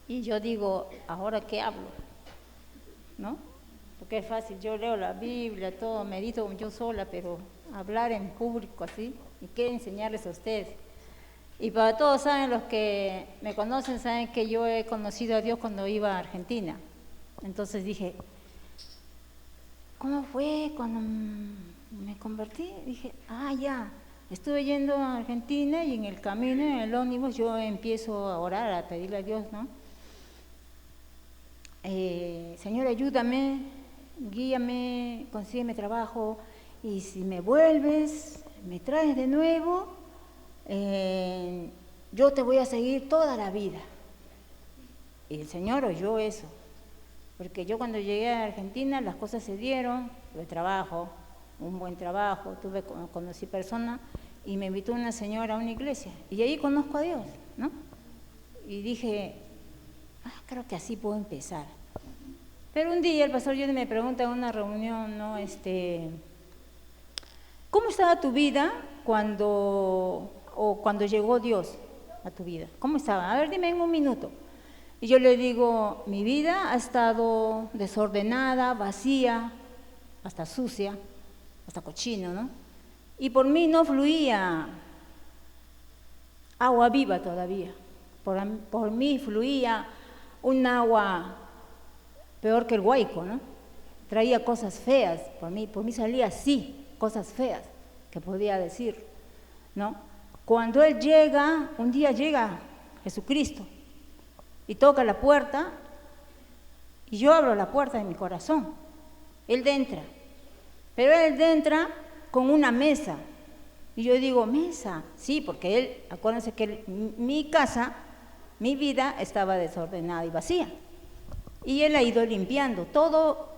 Y yo digo, ¿ahora qué hablo? ¿No? Porque es fácil. Yo leo la Biblia, todo, medito yo sola, pero hablar en público así, y qué enseñarles a ustedes. Y para todos saben, los que me conocen, saben que yo he conocido a Dios cuando iba a Argentina. Entonces dije, ¿cómo fue cuando me convertí? Dije, ya, estuve yendo a Argentina y en el camino, en el ómnibus, yo empiezo a orar, a pedirle a Dios, ¿no? Señor, ayúdame, guíame, consígueme trabajo, y si me vuelves, me traes de nuevo, yo te voy a seguir toda la vida. Y el Señor oyó eso. Porque yo cuando llegué a Argentina las cosas se dieron, tuve trabajo, un buen trabajo, conocí personas y me invitó una señora a una iglesia y ahí conozco a Dios, ¿no? Y dije, creo que así puedo empezar. Pero un día el pastor Johnny me pregunta en una reunión, ¿no? ¿Cómo estaba tu vida cuando llegó Dios a tu vida? ¿Cómo estaba? A ver, dime en un minuto. Y yo le digo, mi vida ha estado desordenada, vacía, hasta sucia, hasta cochino, ¿no? Y por mí no fluía agua viva todavía. Por mí fluía un agua peor que el Guayco, ¿no? Traía cosas feas, por mí salía así, cosas feas que podía decir, ¿no? Cuando Él llega, un día llega Jesucristo, y toca la puerta, y yo abro la puerta de mi corazón. Él entra, pero Él entra con una mesa. Y yo digo, ¿mesa? Sí, porque Él, acuérdense que mi casa, mi vida estaba desordenada y vacía. Y Él ha ido limpiando todo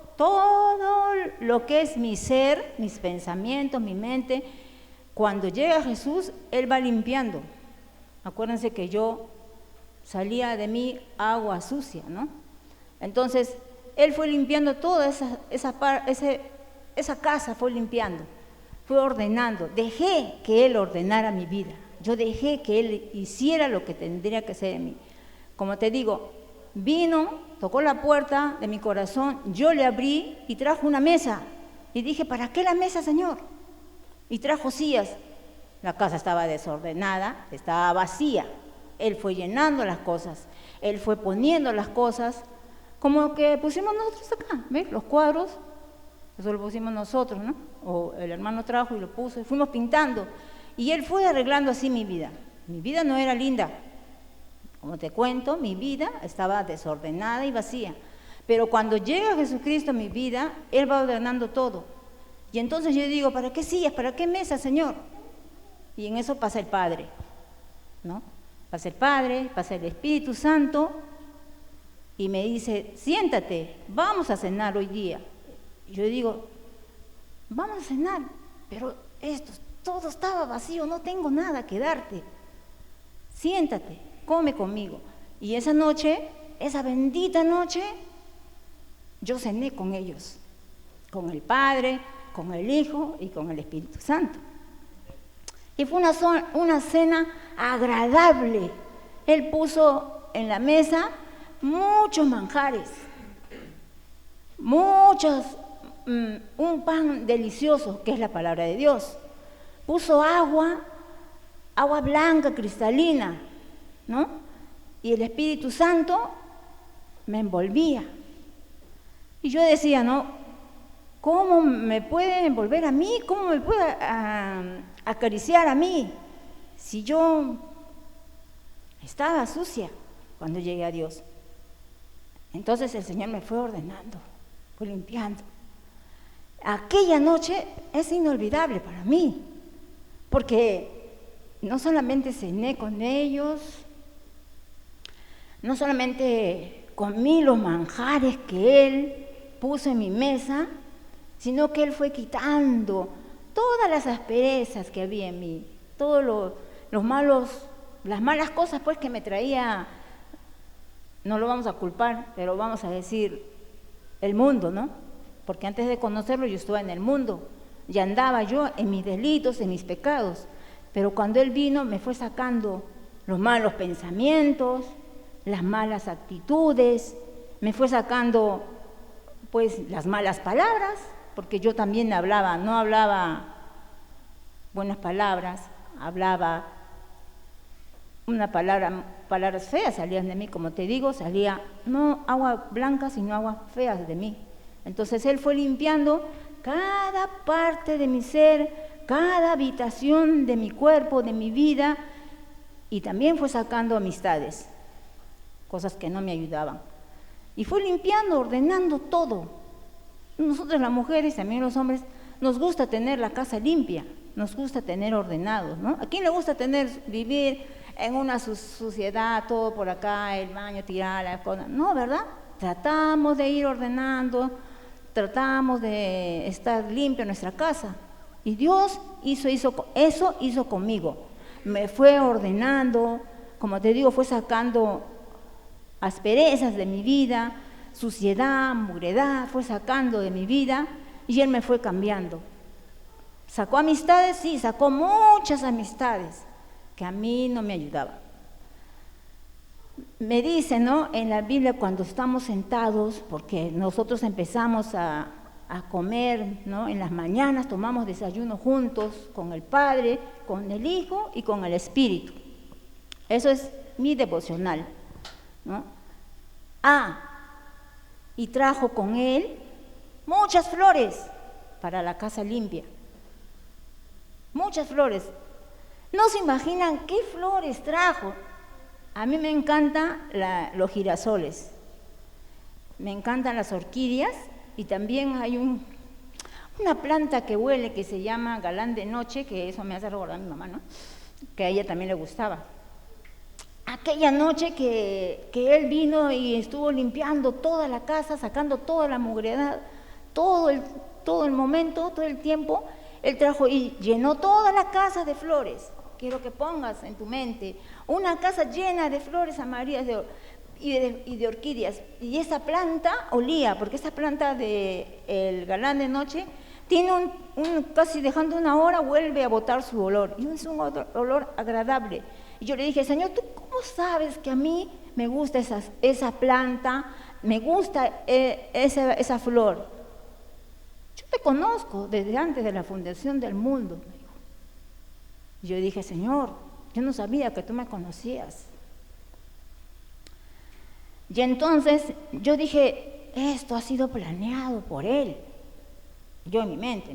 lo que es mi ser, mis pensamientos, mi mente. Cuando llega Jesús, Él va limpiando. Acuérdense que yo salía de mí agua sucia, ¿no? Entonces, Él fue limpiando toda esa casa, fue limpiando, fue ordenando. Dejé que Él ordenara mi vida. Yo dejé que Él hiciera lo que tendría que hacer en mí. Como te digo, vino, tocó la puerta de mi corazón, yo le abrí y trajo una mesa. Y dije, ¿para qué la mesa, Señor? Y trajo sillas. La casa estaba desordenada, estaba vacía. Él fue llenando las cosas, Él fue poniendo las cosas, como que pusimos nosotros acá, ¿ves? Los cuadros, eso lo pusimos nosotros, ¿no? O el hermano trajo y lo puso, y fuimos pintando, y Él fue arreglando así mi vida. Mi vida no era linda, como te cuento, mi vida estaba desordenada y vacía, pero cuando llega Jesucristo a mi vida, Él va ordenando todo, y entonces yo digo, ¿para qué sillas? ¿Para qué mesa, Señor? Y en eso pasa el Padre, ¿no? Pasa el Padre, pasa el Espíritu Santo y me dice, siéntate, vamos a cenar hoy día. Y yo digo, vamos a cenar, pero todo estaba vacío, no tengo nada que darte. Siéntate, come conmigo. Y esa noche, esa bendita noche, yo cené con ellos, con el Padre, con el Hijo y con el Espíritu Santo. Y fue una cena agradable. Él puso en la mesa muchos manjares, un pan delicioso, que es la palabra de Dios. Puso agua blanca, cristalina, ¿no? Y el Espíritu Santo me envolvía. Y yo decía, ¿no? ¿Cómo me puede envolver a mí? ¿Cómo me puede acariciar a mí? Si yo estaba sucia cuando llegué a Dios. Entonces el Señor me fue ordenando, fue limpiando. Aquella noche es inolvidable para mí, porque no solamente cené con ellos, no solamente comí los manjares que Él puso en mi mesa, sino que Él fue quitando todas las asperezas que había en mí, todos las malas cosas pues que me traía, no lo vamos a culpar, pero vamos a decir el mundo, ¿no? Porque antes de conocerlo yo estaba en el mundo y andaba yo en mis delitos, en mis pecados, pero cuando Él vino me fue sacando los malos pensamientos, las malas actitudes, me fue sacando pues las malas palabras, porque yo también no hablaba buenas palabras, hablaba palabras feas salían de mí, como te digo, salía no agua blanca, sino aguas feas de mí. Entonces Él fue limpiando cada parte de mi ser, cada habitación de mi cuerpo, de mi vida, y también fue sacando amistades, cosas que no me ayudaban. Y fue limpiando, ordenando todo. Nosotros las mujeres, también los hombres, nos gusta tener la casa limpia, nos gusta tener ordenados, ¿no? ¿A quién le gusta vivir en una suciedad, todo por acá, el baño, tirar las cosas? No, ¿verdad? Tratamos de ir ordenando, tratamos de estar limpio en nuestra casa. Y Dios hizo conmigo. Me fue ordenando, como te digo, fue sacando asperezas de mi vida, suciedad, mugredad, fue sacando de mi vida y Él me fue cambiando. ¿Sacó amistades? Sí, sacó muchas amistades que a mí no me ayudaban. Me dice, ¿no? En la Biblia, cuando estamos sentados, porque nosotros empezamos a comer, ¿no? En las mañanas tomamos desayuno juntos con el Padre, con el Hijo y con el Espíritu. Eso es mi devocional, ¿no? Y trajo con Él muchas flores para la casa limpia. Muchas flores. No se imaginan qué flores trajo. A mí me encantan los girasoles, me encantan las orquídeas y también hay una planta que huele que se llama galán de noche, que eso me hace recordar a mi mamá, ¿no? Que a ella también le gustaba. Aquella noche que Él vino y estuvo limpiando toda la casa, sacando toda la mugredad, todo el momento, todo el tiempo, Él trajo y llenó toda la casa de flores. Quiero que pongas en tu mente una casa llena de flores amarillas y de orquídeas. Y esa planta olía, porque esa planta del galán de noche tiene casi dejando una hora vuelve a botar su olor. Y es un olor agradable. Y yo le dije, Señor, ¿tú cómo sabes que a mí me gusta esa planta, me gusta esa flor? Yo te conozco desde antes de la fundación del mundo. Yo dije, Señor, yo no sabía que tú me conocías. Y entonces yo dije, esto ha sido planeado por Él. Yo en mi mente,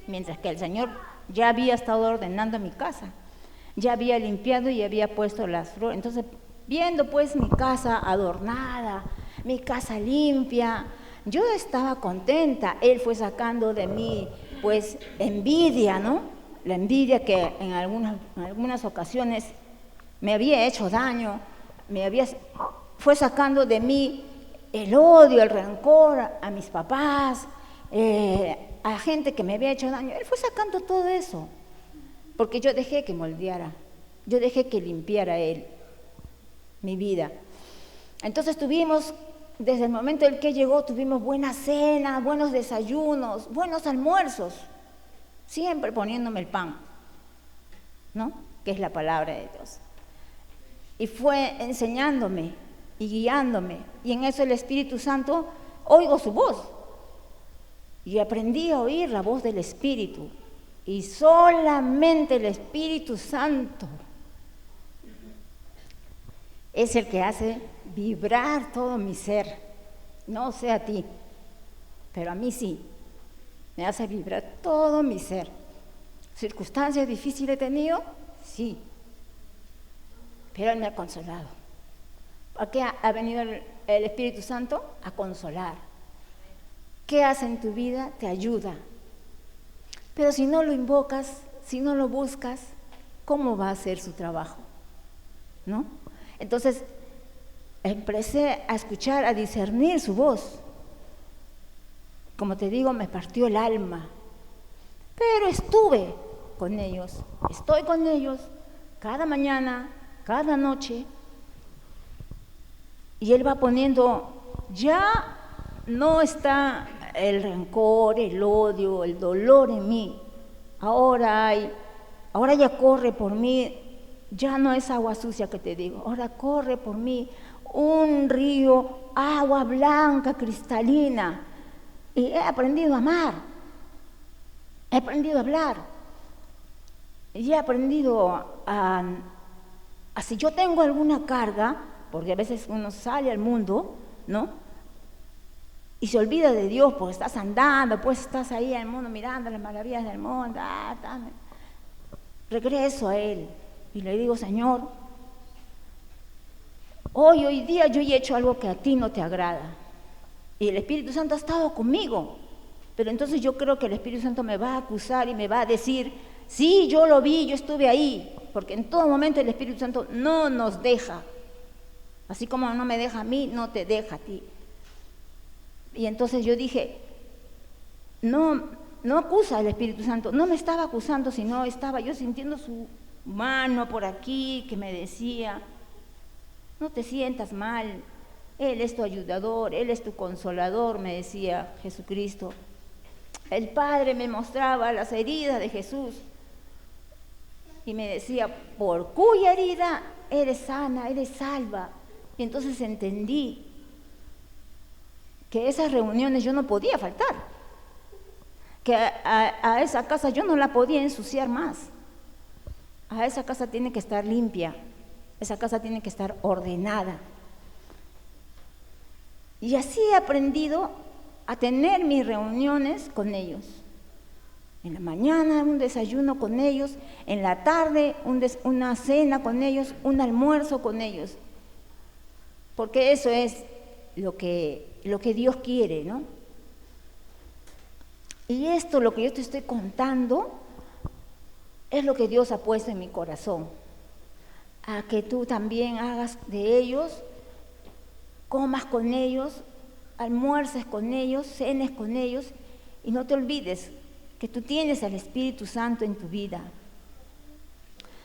mientras que el Señor ya había estado ordenando mi casa, ya había limpiado y había puesto las flores. Entonces, viendo pues mi casa adornada, mi casa limpia, yo estaba contenta. Él fue sacando de mí pues envidia, ¿no? La envidia que en algunas ocasiones me había hecho daño, fue sacando de mí el odio, el rencor a mis papás, a gente que me había hecho daño. Él fue sacando todo eso, porque yo dejé que moldeara, yo dejé que limpiara Él mi vida. Entonces tuvimos, desde el momento en que llegó, tuvimos buena cena, buenos desayunos, buenos almuerzos, siempre poniéndome el pan, ¿no? Que es la palabra de Dios. Y fue enseñándome y guiándome, y en eso el Espíritu Santo, oigo su voz, y aprendí a oír la voz del Espíritu, y solamente el Espíritu Santo es el que hace vibrar todo mi ser. No sé a ti, pero a mí sí, me hace vibrar todo mi ser. ¿Circunstancias difíciles he tenido? Sí, pero Él me ha consolado. ¿A qué ha venido el Espíritu Santo? A consolar. ¿Qué hace en tu vida? Te ayuda. Pero si no lo invocas, si no lo buscas, ¿cómo va a hacer su trabajo? ¿No? Entonces, empecé a escuchar, a discernir su voz. Como te digo, me partió el alma. Pero estuve con ellos, estoy con ellos cada mañana, cada noche. Y Él va poniendo, ya no está el rencor, el odio, el dolor en mí. Ahora ya corre por mí, ya no es agua sucia que te digo, ahora corre por mí un río, agua blanca, cristalina. Y he aprendido a amar, he aprendido a hablar, y he aprendido a si yo tengo alguna carga, porque a veces uno sale al mundo, ¿no? Y se olvida de Dios porque estás andando, pues estás ahí en el mundo mirando las maravillas del mundo. Regreso a Él y le digo, Señor, hoy día yo he hecho algo que a ti no te agrada. Y el Espíritu Santo ha estado conmigo. Pero entonces yo creo que el Espíritu Santo me va a acusar y me va a decir, sí, yo lo vi, yo estuve ahí. Porque en todo momento el Espíritu Santo no nos deja. Así como no me deja a mí, no te deja a ti. Y entonces yo dije, no acusa al Espíritu Santo, no me estaba acusando, sino estaba yo sintiendo su mano por aquí que me decía, no te sientas mal, Él es tu ayudador, Él es tu consolador, me decía Jesucristo. El Padre me mostraba las heridas de Jesús y me decía, por cuya herida eres sana, eres salva. Y entonces entendí que esas reuniones yo no podía faltar, que a esa casa yo no la podía ensuciar más. A esa casa tiene que estar limpia, esa casa tiene que estar ordenada. Y así he aprendido a tener mis reuniones con ellos. En la mañana un desayuno con ellos, en la tarde una cena con ellos, un almuerzo con ellos. Porque eso es lo que Dios quiere, ¿no? Y esto, lo que yo te estoy contando, es lo que Dios ha puesto en mi corazón. A que tú también hagas de ellos, comas con ellos, almuerces con ellos, cenes con ellos, y no te olvides que tú tienes al Espíritu Santo en tu vida.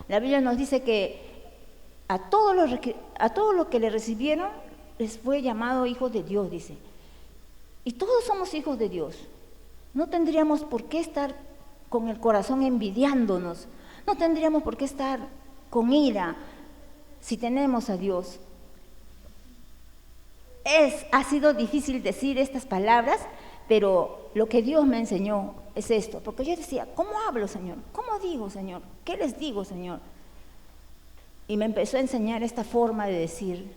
La Biblia nos dice que a todos los que le recibieron les fue llamado hijos de Dios, dice. Y todos somos hijos de Dios. No tendríamos por qué estar con el corazón envidiándonos. No tendríamos por qué estar con ira si tenemos a Dios. Ha sido difícil decir estas palabras, pero lo que Dios me enseñó es esto. Porque yo decía, ¿cómo hablo, Señor? ¿Cómo digo, Señor? ¿Qué les digo, Señor? Y me empezó a enseñar esta forma de decir,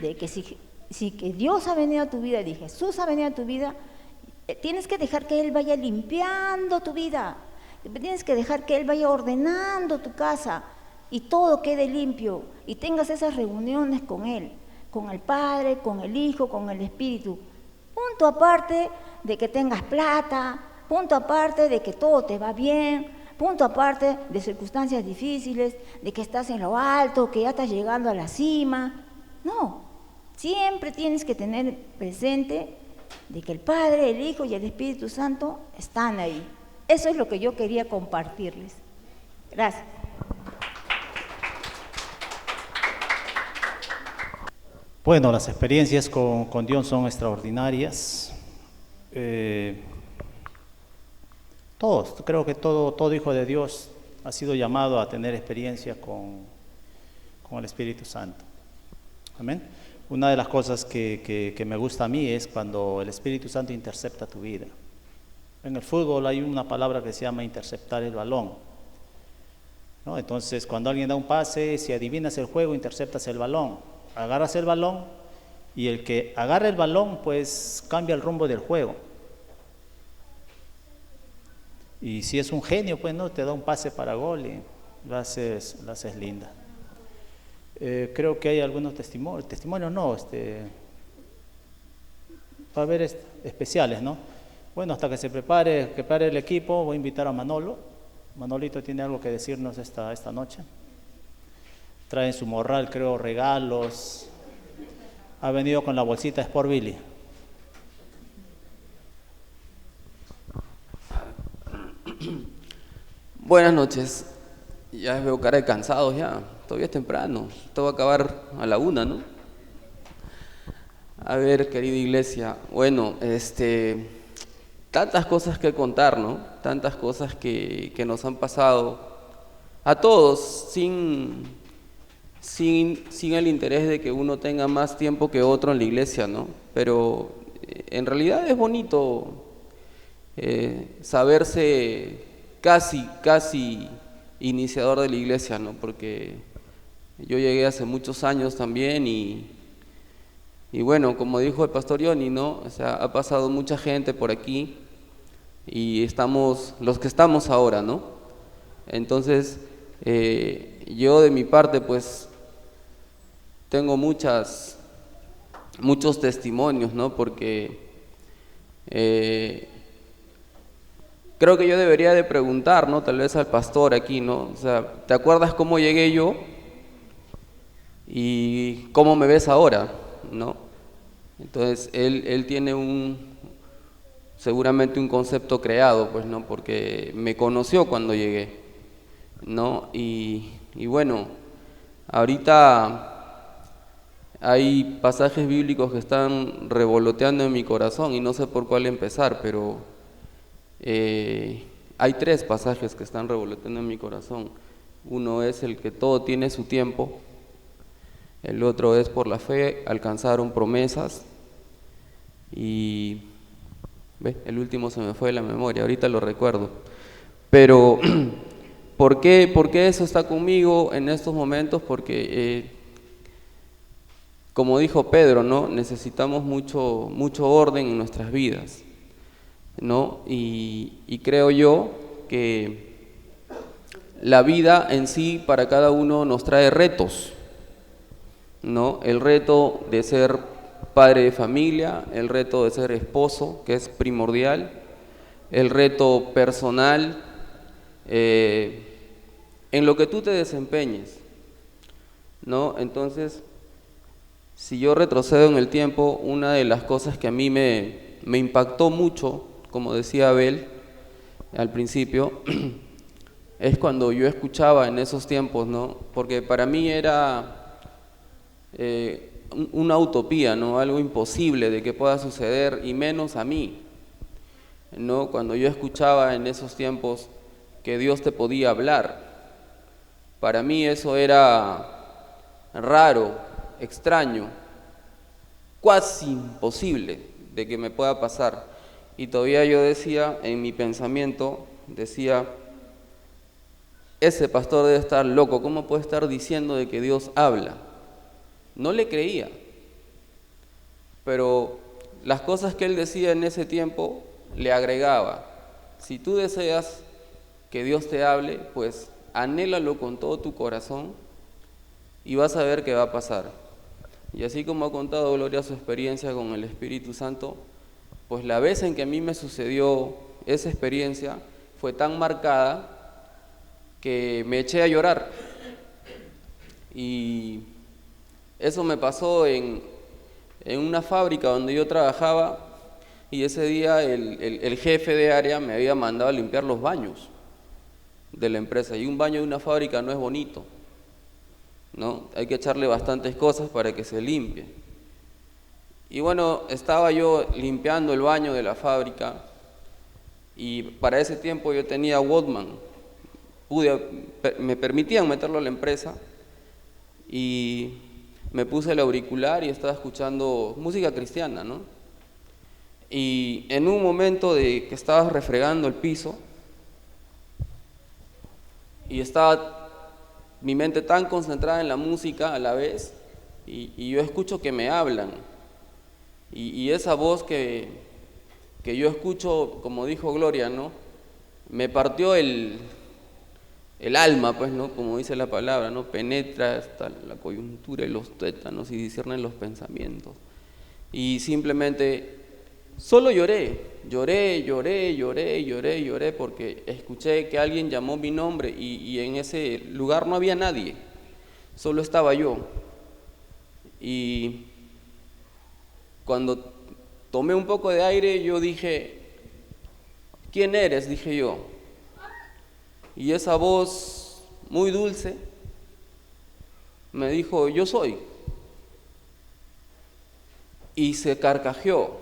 de que si que Dios ha venido a tu vida y Jesús ha venido a tu vida, tienes que dejar que Él vaya limpiando tu vida, tienes que dejar que Él vaya ordenando tu casa y todo quede limpio y tengas esas reuniones con Él, con el Padre, con el Hijo, con el Espíritu. Punto aparte de que tengas plata, punto aparte de que todo te va bien, punto aparte de circunstancias difíciles, de que estás en lo alto, que ya estás llegando a la cima. No, Siempre tienes que tener presente de que el Padre, el Hijo y el Espíritu Santo están ahí. Eso es lo que yo quería compartirles. Gracias. Bueno, las experiencias con Dios son extraordinarias. Creo que todo hijo de Dios ha sido llamado a tener experiencia con el Espíritu Santo. Amén. Una de las cosas que me gusta a mí es cuando el Espíritu Santo intercepta tu vida. En el fútbol hay una palabra que se llama interceptar el balón, ¿no? Entonces, cuando alguien da un pase, si adivinas el juego, interceptas el balón. Agarras el balón y el que agarra el balón, pues cambia el rumbo del juego. Y si es un genio, pues no, te da un pase para gol y la haces linda. Creo que hay algunos testimonios no, va a haber especiales, ¿no? Bueno, hasta que prepare el equipo, voy a invitar a Manolo. Manolito tiene algo que decirnos esta noche. Trae en su morral, creo, regalos. Ha venido con la bolsita Sport Billy. Buenas noches. Ya veo cara de cansados ya. Todavía es temprano. Esto va a acabar a la 1, ¿no? A ver, querida iglesia. Bueno, tantas cosas que contar, ¿no? Tantas cosas que nos han pasado a todos sin el interés de que uno tenga más tiempo que otro en la iglesia, ¿no? Pero en realidad es bonito saberse casi iniciador de la iglesia, ¿no? Porque yo llegué hace muchos años también y bueno, como dijo el pastor Johnny, ¿no? O sea, ha pasado mucha gente por aquí y estamos los que estamos ahora, ¿no? Entonces, yo de mi parte, pues, tengo muchos testimonios, ¿no? Porque creo que yo debería de preguntar, ¿no? Tal vez al pastor aquí, ¿no? O sea, ¿te acuerdas cómo llegué yo? ¿Y cómo me ves ahora? ¿No? Entonces, él tiene seguramente un concepto creado, pues, ¿no? Porque me conoció cuando llegué, ¿no? Y bueno, ahorita hay pasajes bíblicos que están revoloteando en mi corazón y no sé por cuál empezar, pero hay 3 pasajes que están revoloteando en mi corazón. Uno es el que todo tiene su tiempo, el otro es por la fe alcanzaron promesas y el último se me fue de la memoria, ahorita lo recuerdo. Pero ¿por qué eso está conmigo en estos momentos? Porque como dijo Pedro, ¿no? Necesitamos mucho orden en nuestras vidas, ¿no? Y creo yo que la vida en sí para cada uno nos trae retos, ¿no? El reto de ser padre de familia, el reto de ser esposo, que es primordial, el reto personal, en lo que tú te desempeñes, ¿no? Entonces, si yo retrocedo en el tiempo, una de las cosas que a mí me impactó mucho, como decía Abel al principio, es cuando yo escuchaba en esos tiempos, ¿no? Porque para mí era una utopía, ¿no? Algo imposible de que pueda suceder, y menos a mí, ¿no? Cuando yo escuchaba en esos tiempos que Dios te podía hablar, para mí eso era raro, extraño, casi imposible de que me pueda pasar. Y todavía yo decía, en mi pensamiento, decía, ese pastor debe estar loco, ¿cómo puede estar diciendo de que Dios habla? No le creía, pero las cosas que él decía en ese tiempo le agregaba. Si tú deseas que Dios te hable, pues anhélalo con todo tu corazón y vas a ver qué va a pasar. Y así como ha contado Gloria su experiencia con el Espíritu Santo, pues la vez en que a mí me sucedió esa experiencia fue tan marcada que me eché a llorar. Y eso me pasó en en una fábrica donde yo trabajaba, y ese día el jefe de área me había mandado a limpiar los baños de la empresa, y un baño de una fábrica no es bonito, ¿no? Hay que echarle bastantes cosas para que se limpie. Y bueno, estaba yo limpiando el baño de la fábrica, y para ese tiempo yo tenía Walkman, me permitían meterlo a la empresa, y me puse el auricular y estaba escuchando música cristiana, ¿no? Y en un momento de que estaba refregando el piso, y estaba mi mente tan concentrada en la música a la vez, y yo escucho que me hablan, y esa voz que yo escucho, como dijo Gloria, ¿no? Me partió el alma, pues, ¿no? Como dice la palabra, ¿no? Penetra hasta la coyuntura y los tétanos y discierne los pensamientos. Y simplemente solo lloré porque escuché que alguien llamó mi nombre, y en ese lugar no había nadie, solo estaba yo. Y cuando tomé un poco de aire, yo dije, ¿quién eres?, dije yo. Y esa voz muy dulce me dijo, yo soy. Y se carcajeó.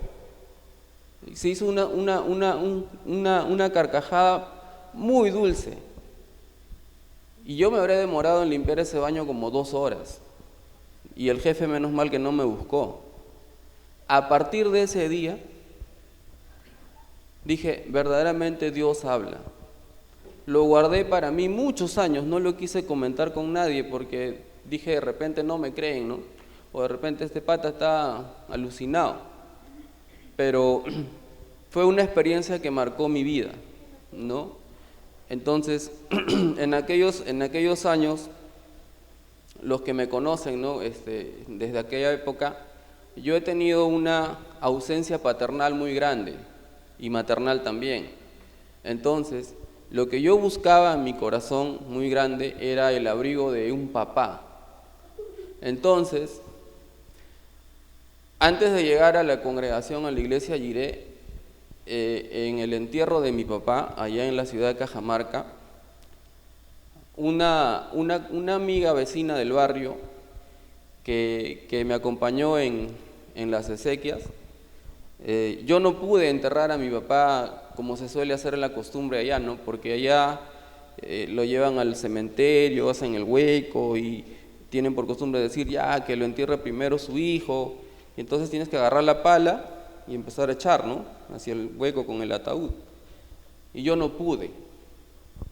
Se hizo una carcajada muy dulce. Y yo me habré demorado en limpiar ese baño como 2 horas. Y el jefe, menos mal que no me buscó. A partir de ese día, dije, verdaderamente Dios habla. Lo guardé para mí muchos años, no lo quise comentar con nadie porque dije, de repente no me creen, ¿no? O de repente este pata está alucinado. Pero fue una experiencia que marcó mi vida, ¿no? Entonces, en aquellos años, los que me conocen, ¿no? Desde aquella época, yo he tenido una ausencia paternal muy grande y maternal también. Entonces, lo que yo buscaba en mi corazón muy grande era el abrigo de un papá. Entonces, antes de llegar a la congregación, a la iglesia Jiré, en el entierro de mi papá, allá en la ciudad de Cajamarca, una amiga vecina del barrio que me acompañó en las exequias, yo no pude enterrar a mi papá como se suele hacer en la costumbre allá, ¿no? Porque allá lo llevan al cementerio, hacen el hueco y tienen por costumbre decir ya que lo entierre primero su hijo, y entonces tienes que agarrar la pala y empezar a echar, ¿no? Hacia el hueco con el ataúd. Y yo no pude.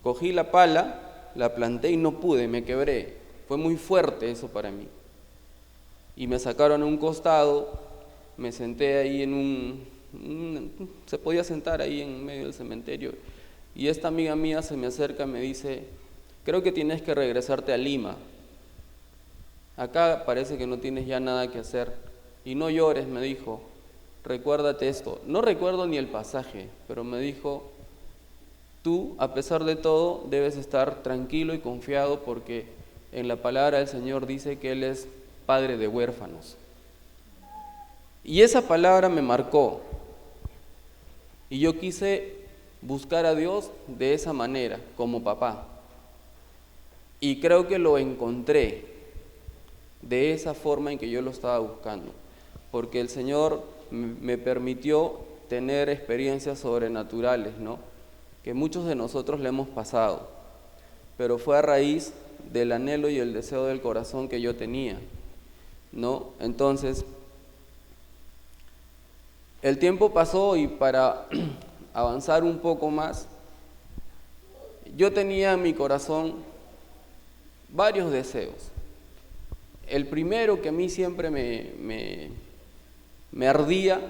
Cogí la pala, la planté y no pude, me quebré. Fue muy fuerte eso para mí. Y me sacaron a un costado, me senté ahí se podía sentar ahí en medio del cementerio, y esta amiga mía se me acerca y me dice, creo que tienes que regresarte a Lima, acá parece que no tienes ya nada que hacer, y no llores, me dijo, recuérdate esto. No recuerdo ni el pasaje, pero me dijo, tú, a pesar de todo, debes estar tranquilo y confiado, porque en la palabra del Señor dice que Él es padre de huérfanos. Y esa palabra me marcó, y yo quise buscar a Dios de esa manera, como papá, y creo que lo encontré de esa forma en que yo lo estaba buscando, porque el Señor me permitió tener experiencias sobrenaturales, ¿no? Que muchos de nosotros le hemos pasado, pero fue a raíz del anhelo y el deseo del corazón que yo tenía, ¿no? Entonces, el tiempo pasó, y para avanzar un poco más, yo tenía en mi corazón varios deseos. El primero, que a mí siempre me ardía,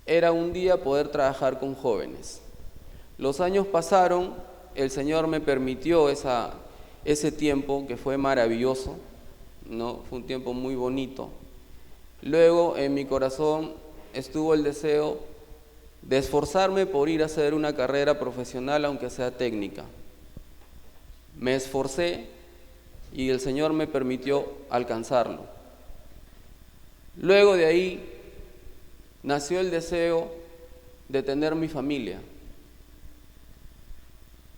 era un día poder trabajar con jóvenes. Los años pasaron, el Señor me permitió ese tiempo que fue maravilloso, ¿no? Fue un tiempo muy bonito. Luego en mi corazón estuvo el deseo de esforzarme por ir a hacer una carrera profesional, aunque sea técnica. Me esforcé y el Señor me permitió alcanzarlo. Luego de ahí nació el deseo de tener mi familia.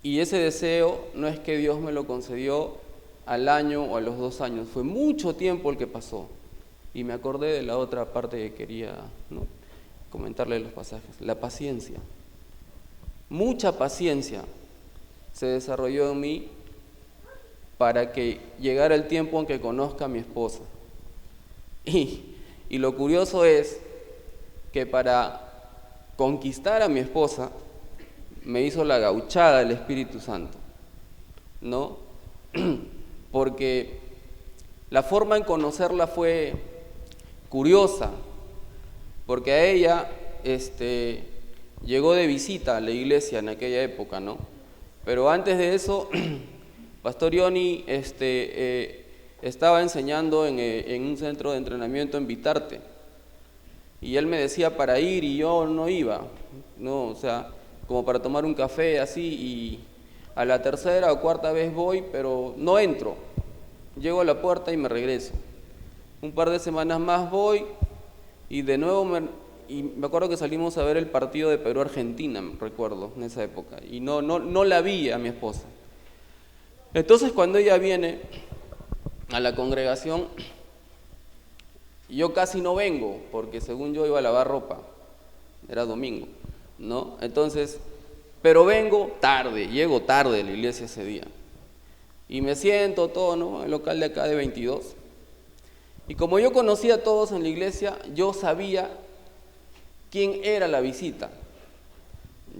Y ese deseo no es que Dios me lo concedió al año o a los 2 años, fue mucho tiempo el que pasó. Y me acordé de la otra parte que quería, ¿no?, comentarle los pasajes, la paciencia. Mucha paciencia se desarrolló en mí para que llegara el tiempo en que conozca a mi esposa. Y lo curioso es que para conquistar a mi esposa me hizo la gauchada el Espíritu Santo, ¿no? Porque la forma en conocerla fue curiosa, porque a ella llegó de visita a la iglesia en aquella época, ¿no? Pero antes de eso, Pastor Ioni estaba enseñando en un centro de entrenamiento en Vitarte, y él me decía para ir y yo no iba, ¿no? O sea, como para tomar un café así, y a la 3ª o 4ª vez voy, pero no entro, llego a la puerta y me regreso. Un par de semanas más voy y de nuevo me acuerdo que salimos a ver el partido de Perú-Argentina, me recuerdo, en esa época, y no la vi a mi esposa. Entonces cuando ella viene a la congregación, yo casi no vengo, porque según yo iba a lavar ropa, era domingo, ¿no? Entonces, pero vengo tarde, llego tarde a la iglesia ese día, y me siento todo, ¿no?, en el local de acá de 22, y como yo conocía a todos en la iglesia, yo sabía quién era la visita,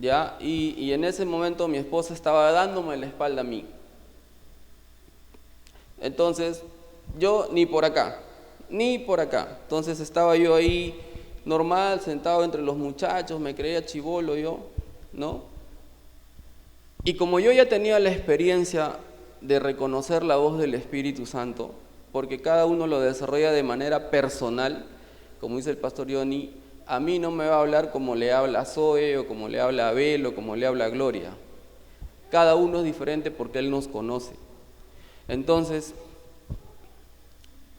¿ya? Y en ese momento mi esposa estaba dándome la espalda a mí. Entonces, yo ni por acá. Entonces estaba yo ahí normal, sentado entre los muchachos, me creía chibolo yo, ¿no? Y como yo ya tenía la experiencia de reconocer la voz del Espíritu Santo, porque cada uno lo desarrolla de manera personal, como dice el Pastor Ioni, a mí no me va a hablar como le habla a Zoe, o como le habla a Abel, o como le habla a Gloria. Cada uno es diferente porque Él nos conoce. Entonces,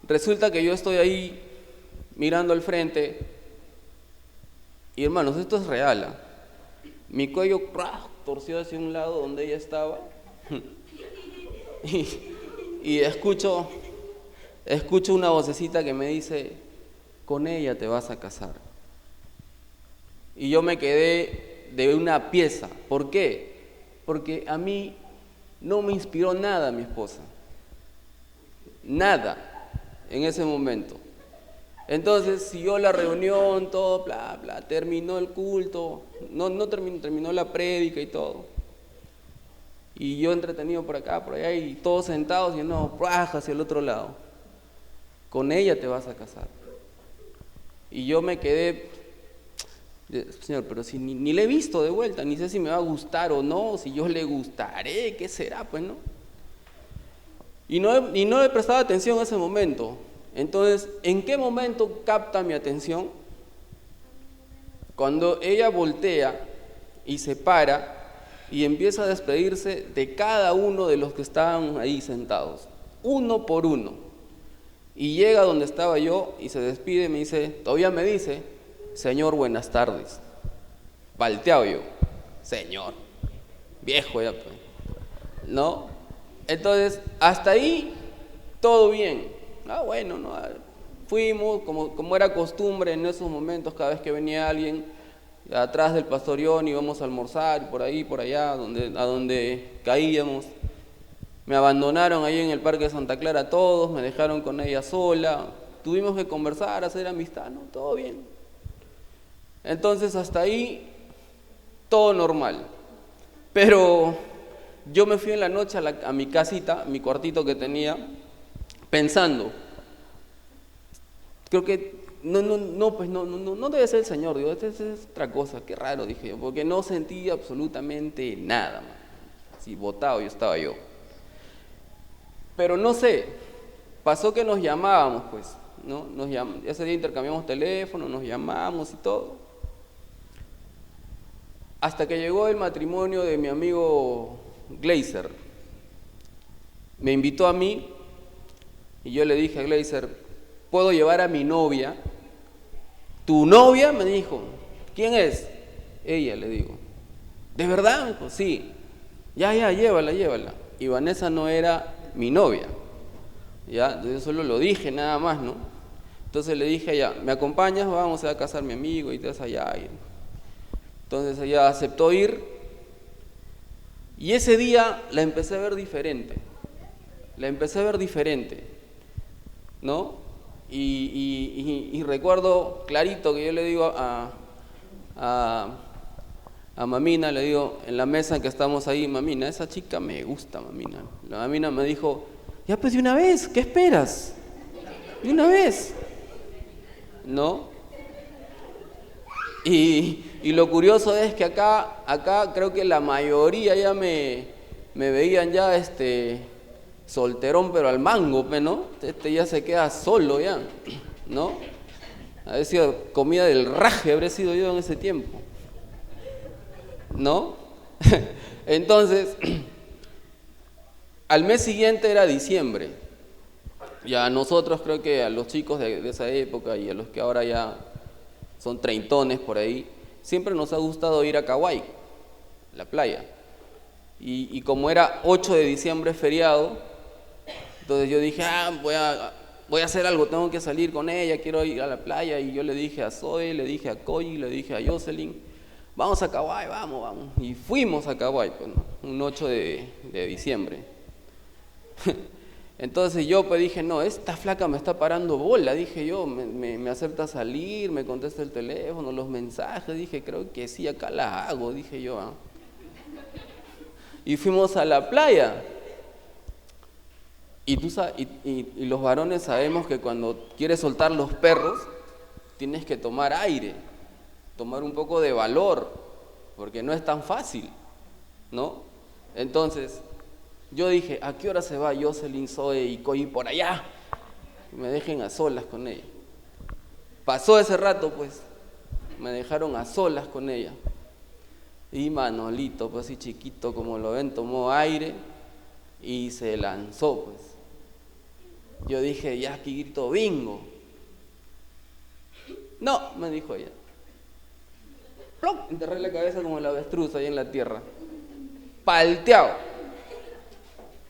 resulta que yo estoy ahí mirando al frente, y hermanos, esto es real, ¿eh? Mi cuello torció hacia un lado donde ella estaba, y escucho una vocecita que me dice: con ella te vas a casar. Y yo me quedé de una pieza. ¿Por qué? Porque a mí no me inspiró nada mi esposa, nada en ese momento. Entonces siguió la reunión, todo, bla, bla, terminó el culto, terminó la prédica y todo. Y yo entretenido por acá, por allá, y todos sentados, y no, hacia el otro lado. Con ella te vas a casar. Y yo me quedé, Señor, pero si ni le he visto de vuelta, ni sé si me va a gustar o no, si yo le gustaré, ¿qué será? Pues no. Y no le prestaba atención a ese momento. Entonces, ¿en qué momento capta mi atención? Cuando ella voltea y se para y empieza a despedirse de cada uno de los que estaban ahí sentados, uno por uno. Y llega donde estaba yo y se despide, me dice, todavía me dice: Señor, buenas tardes. Palteado yo, Señor, viejo ya, pues, ¿no? Entonces, hasta ahí, todo bien. Bueno, ¿no? Fuimos, como era costumbre en esos momentos, cada vez que venía alguien, atrás del Pastor Ioni íbamos a almorzar, por ahí, por allá, a donde caíamos. Me abandonaron ahí en el Parque de Santa Clara todos, me dejaron con ella sola, tuvimos que conversar, hacer amistad, ¿no? Todo bien. Entonces, hasta ahí, todo normal. Pero yo me fui en la noche a mi casita, mi cuartito que tenía, pensando, creo que no debe ser el Señor, digo, esta es otra cosa, qué raro, dije yo, porque no sentí absolutamente nada, man. Así botado yo estaba yo. Pero no sé, pasó que nos llamábamos, pues, ¿no? Ese día intercambiamos teléfono, nos llamamos y todo. Hasta que llegó el matrimonio de mi amigo Gleiser. Me invitó a mí y yo le dije a Gleiser, ¿puedo llevar a mi novia? ¿Tu novia? Me dijo. ¿Quién es? Ella, le digo. ¿De verdad? Me dijo, sí. Ya, llévala. Y Vanessa no era mi novia. Ya, entonces yo solo lo dije nada más, ¿no? Entonces le dije a ella, ¿me acompañas? Vamos, se va a casar mi amigo y te vas allá. Entonces ella aceptó ir. Y ese día la empecé a ver diferente. ¿No? Y recuerdo clarito que yo le digo a Mamina, le digo, en la mesa en que estamos ahí, Mamina, esa chica me gusta, Mamina. La Mamina me dijo, ya pues de una vez, ¿qué esperas? De una vez, ¿no? Y lo curioso es que acá creo que la mayoría ya me veían ya solterón, pero al mango, ¿no? Ya se queda solo ya, ¿no? Habría sido comida del raje, habría sido yo en ese tiempo, ¿no? Entonces, al mes siguiente era diciembre. Ya a nosotros, creo que a los chicos de esa época y a los que ahora ya son treintones por ahí, siempre nos ha gustado ir a Kauai, la playa. Y como era 8 de diciembre feriado, entonces yo dije, voy a hacer algo, tengo que salir con ella, quiero ir a la playa. Y yo le dije a Zoe, le dije a Coy, le dije a Jocelyn, vamos a Kauai, vamos. Y fuimos a Kauai, pues, ¿no? Un 8 de diciembre. Entonces yo pues dije, no, esta flaca me está parando bola, dije yo, me acepta salir, me contesta el teléfono, los mensajes, dije, creo que sí, acá la hago, dije yo. Y fuimos a la playa. Y los varones sabemos que cuando quieres soltar los perros, tienes que tomar aire, tomar un poco de valor, porque no es tan fácil, ¿no? Entonces, yo dije, ¿a qué hora se va Jocelyn, Zoe y Coy por allá? Que me dejen a solas con ella. Pasó ese rato, pues, me dejaron a solas con ella. Y Manolito, pues así chiquito como lo ven, tomó aire y se lanzó, pues. Yo dije, ya aquí grito bingo. No, me dijo ella. ¡Plop! Enterré la cabeza como el avestruz ahí en la tierra.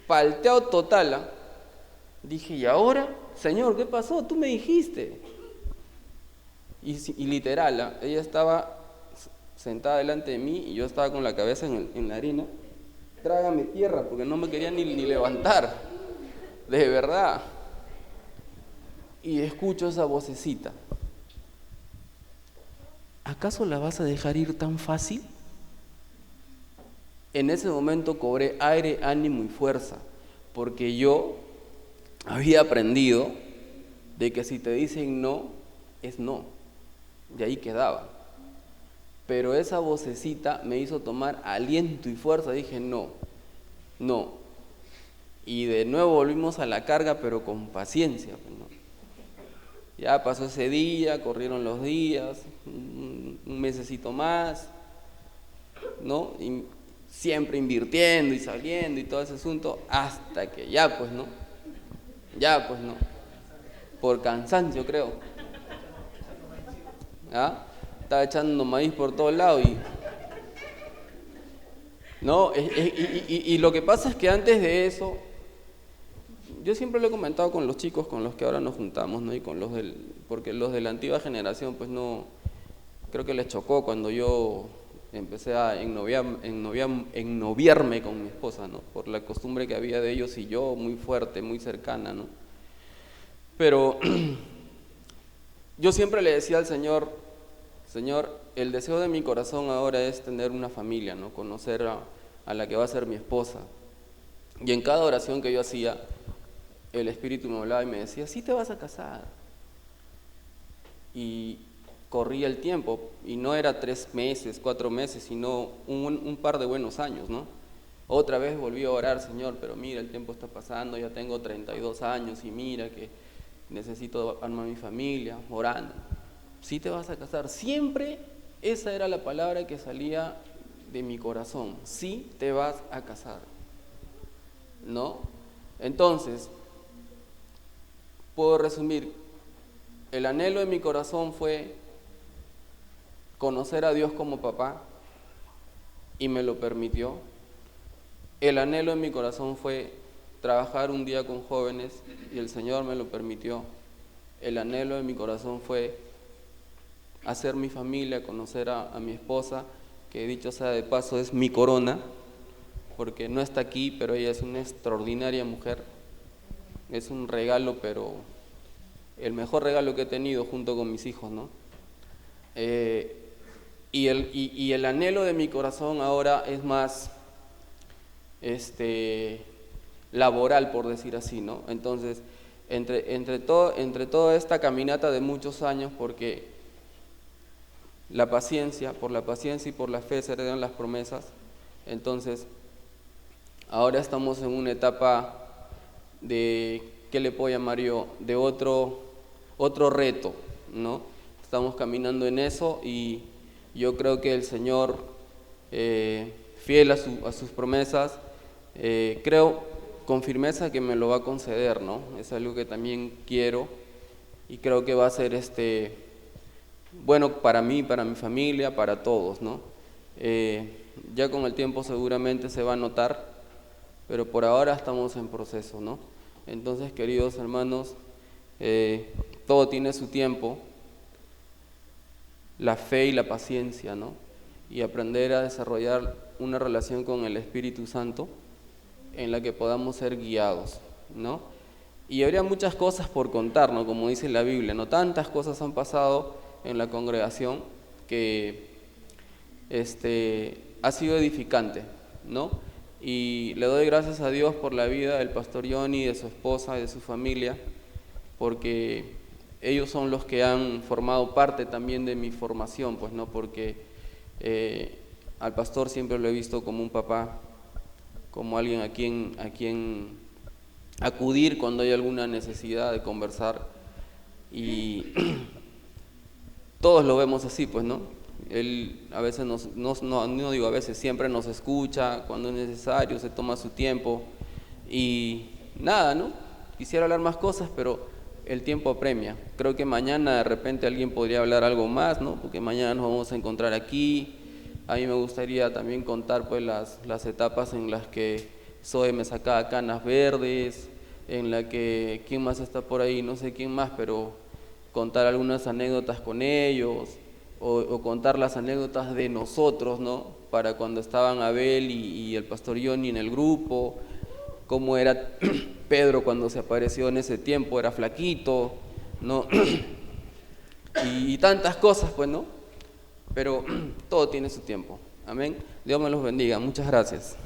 Palteado total. Dije, ¿y ahora? Señor, ¿qué pasó? Tú me dijiste. Y literal, ella estaba sentada delante de mí y yo estaba con la cabeza en la arena. Trágame tierra, porque no me quería ni levantar. De verdad. Y escucho esa vocecita. ¿Acaso la vas a dejar ir tan fácil? En ese momento cobré aire, ánimo y fuerza, porque yo había aprendido de que si te dicen no, es no. Y ahí quedaba. Pero esa vocecita me hizo tomar aliento y fuerza. Dije, no. Y de nuevo volvimos a la carga, pero con paciencia, ¿no? Ya pasó ese día, corrieron los días, un mesecito más, ¿no? Y siempre invirtiendo y saliendo y todo ese asunto, hasta que ya pues no, por cansancio creo. ¿Ah? Estaba echando maíz por todos lados y lo que pasa es que antes de eso, yo siempre lo he comentado con los chicos con los que ahora nos juntamos, ¿no? Y con porque los de la antigua generación, pues no, creo que les chocó cuando yo empecé a ennoviarme con mi esposa, ¿no? Por la costumbre que había de ellos y yo, muy fuerte, muy cercana, ¿no? Pero yo siempre le decía al Señor, el deseo de mi corazón ahora es tener una familia, ¿no? Conocer a la que va a ser mi esposa. Y en cada oración que yo hacía, el Espíritu me hablaba y me decía, sí te vas a casar. Y corría el tiempo, y no era 3 meses, 4 meses, sino un par de buenos años, ¿no? Otra vez volví a orar, Señor, pero mira, el tiempo está pasando, ya tengo 32 años y mira que necesito armar mi familia, orando. Sí te vas a casar. Siempre esa era la palabra que salía de mi corazón. Sí te vas a casar, ¿no? Entonces, puedo resumir, el anhelo de mi corazón fue conocer a Dios como papá y me lo permitió. El anhelo en mi corazón fue trabajar un día con jóvenes y el Señor me lo permitió. El anhelo en mi corazón fue hacer mi familia, conocer a mi esposa, que dicho sea de paso es mi corona, porque no está aquí, pero ella es una extraordinaria mujer. Es un regalo, pero el mejor regalo que he tenido junto con mis hijos, ¿no? Y el anhelo de mi corazón ahora es más laboral, por decir así, ¿no? Entonces, entre toda esta caminata de muchos años, porque por la paciencia y por la fe se heredan las promesas, entonces ahora estamos en una etapa de, ¿qué le puedo llamar yo?, de otro reto, ¿no? Estamos caminando en eso y yo creo que el Señor, fiel a sus promesas, creo con firmeza que me lo va a conceder, ¿no? Es algo que también quiero y creo que va a ser bueno para mí, para mi familia, para todos, ¿no? Ya con el tiempo seguramente se va a notar, pero por ahora estamos en proceso, ¿no? Entonces, queridos hermanos, todo tiene su tiempo, la fe y la paciencia, ¿no? Y aprender a desarrollar una relación con el Espíritu Santo en la que podamos ser guiados, ¿no? Y habría muchas cosas por contar, ¿no? Como dice la Biblia, ¿no? Tantas cosas han pasado en la congregación que ha sido edificante, ¿no? Y le doy gracias a Dios por la vida del pastor Johnny, de su esposa y de su familia, porque ellos son los que han formado parte también de mi formación, pues, ¿no? Porque al pastor siempre lo he visto como un papá, como alguien a quien acudir cuando hay alguna necesidad de conversar, y todos lo vemos así, pues, ¿no? Él a veces no digo a veces, siempre nos escucha cuando es necesario, se toma su tiempo y nada, ¿no? Quisiera hablar más cosas, pero el tiempo apremia. Creo que mañana de repente alguien podría hablar algo más, ¿no? Porque mañana nos vamos a encontrar aquí. A mí me gustaría también contar pues las etapas en las que Zoe me sacaba canas verdes, en la que, ¿quién más está por ahí? No sé quién más, pero contar algunas anécdotas con ellos, o contar las anécdotas de nosotros, ¿no? Para cuando estaban Abel y el pastor Johnny en el grupo, cómo era Pedro cuando se apareció en ese tiempo, era flaquito, ¿no? y tantas cosas, pues, ¿no? Pero todo tiene su tiempo. Amén. Dios me los bendiga. Muchas gracias.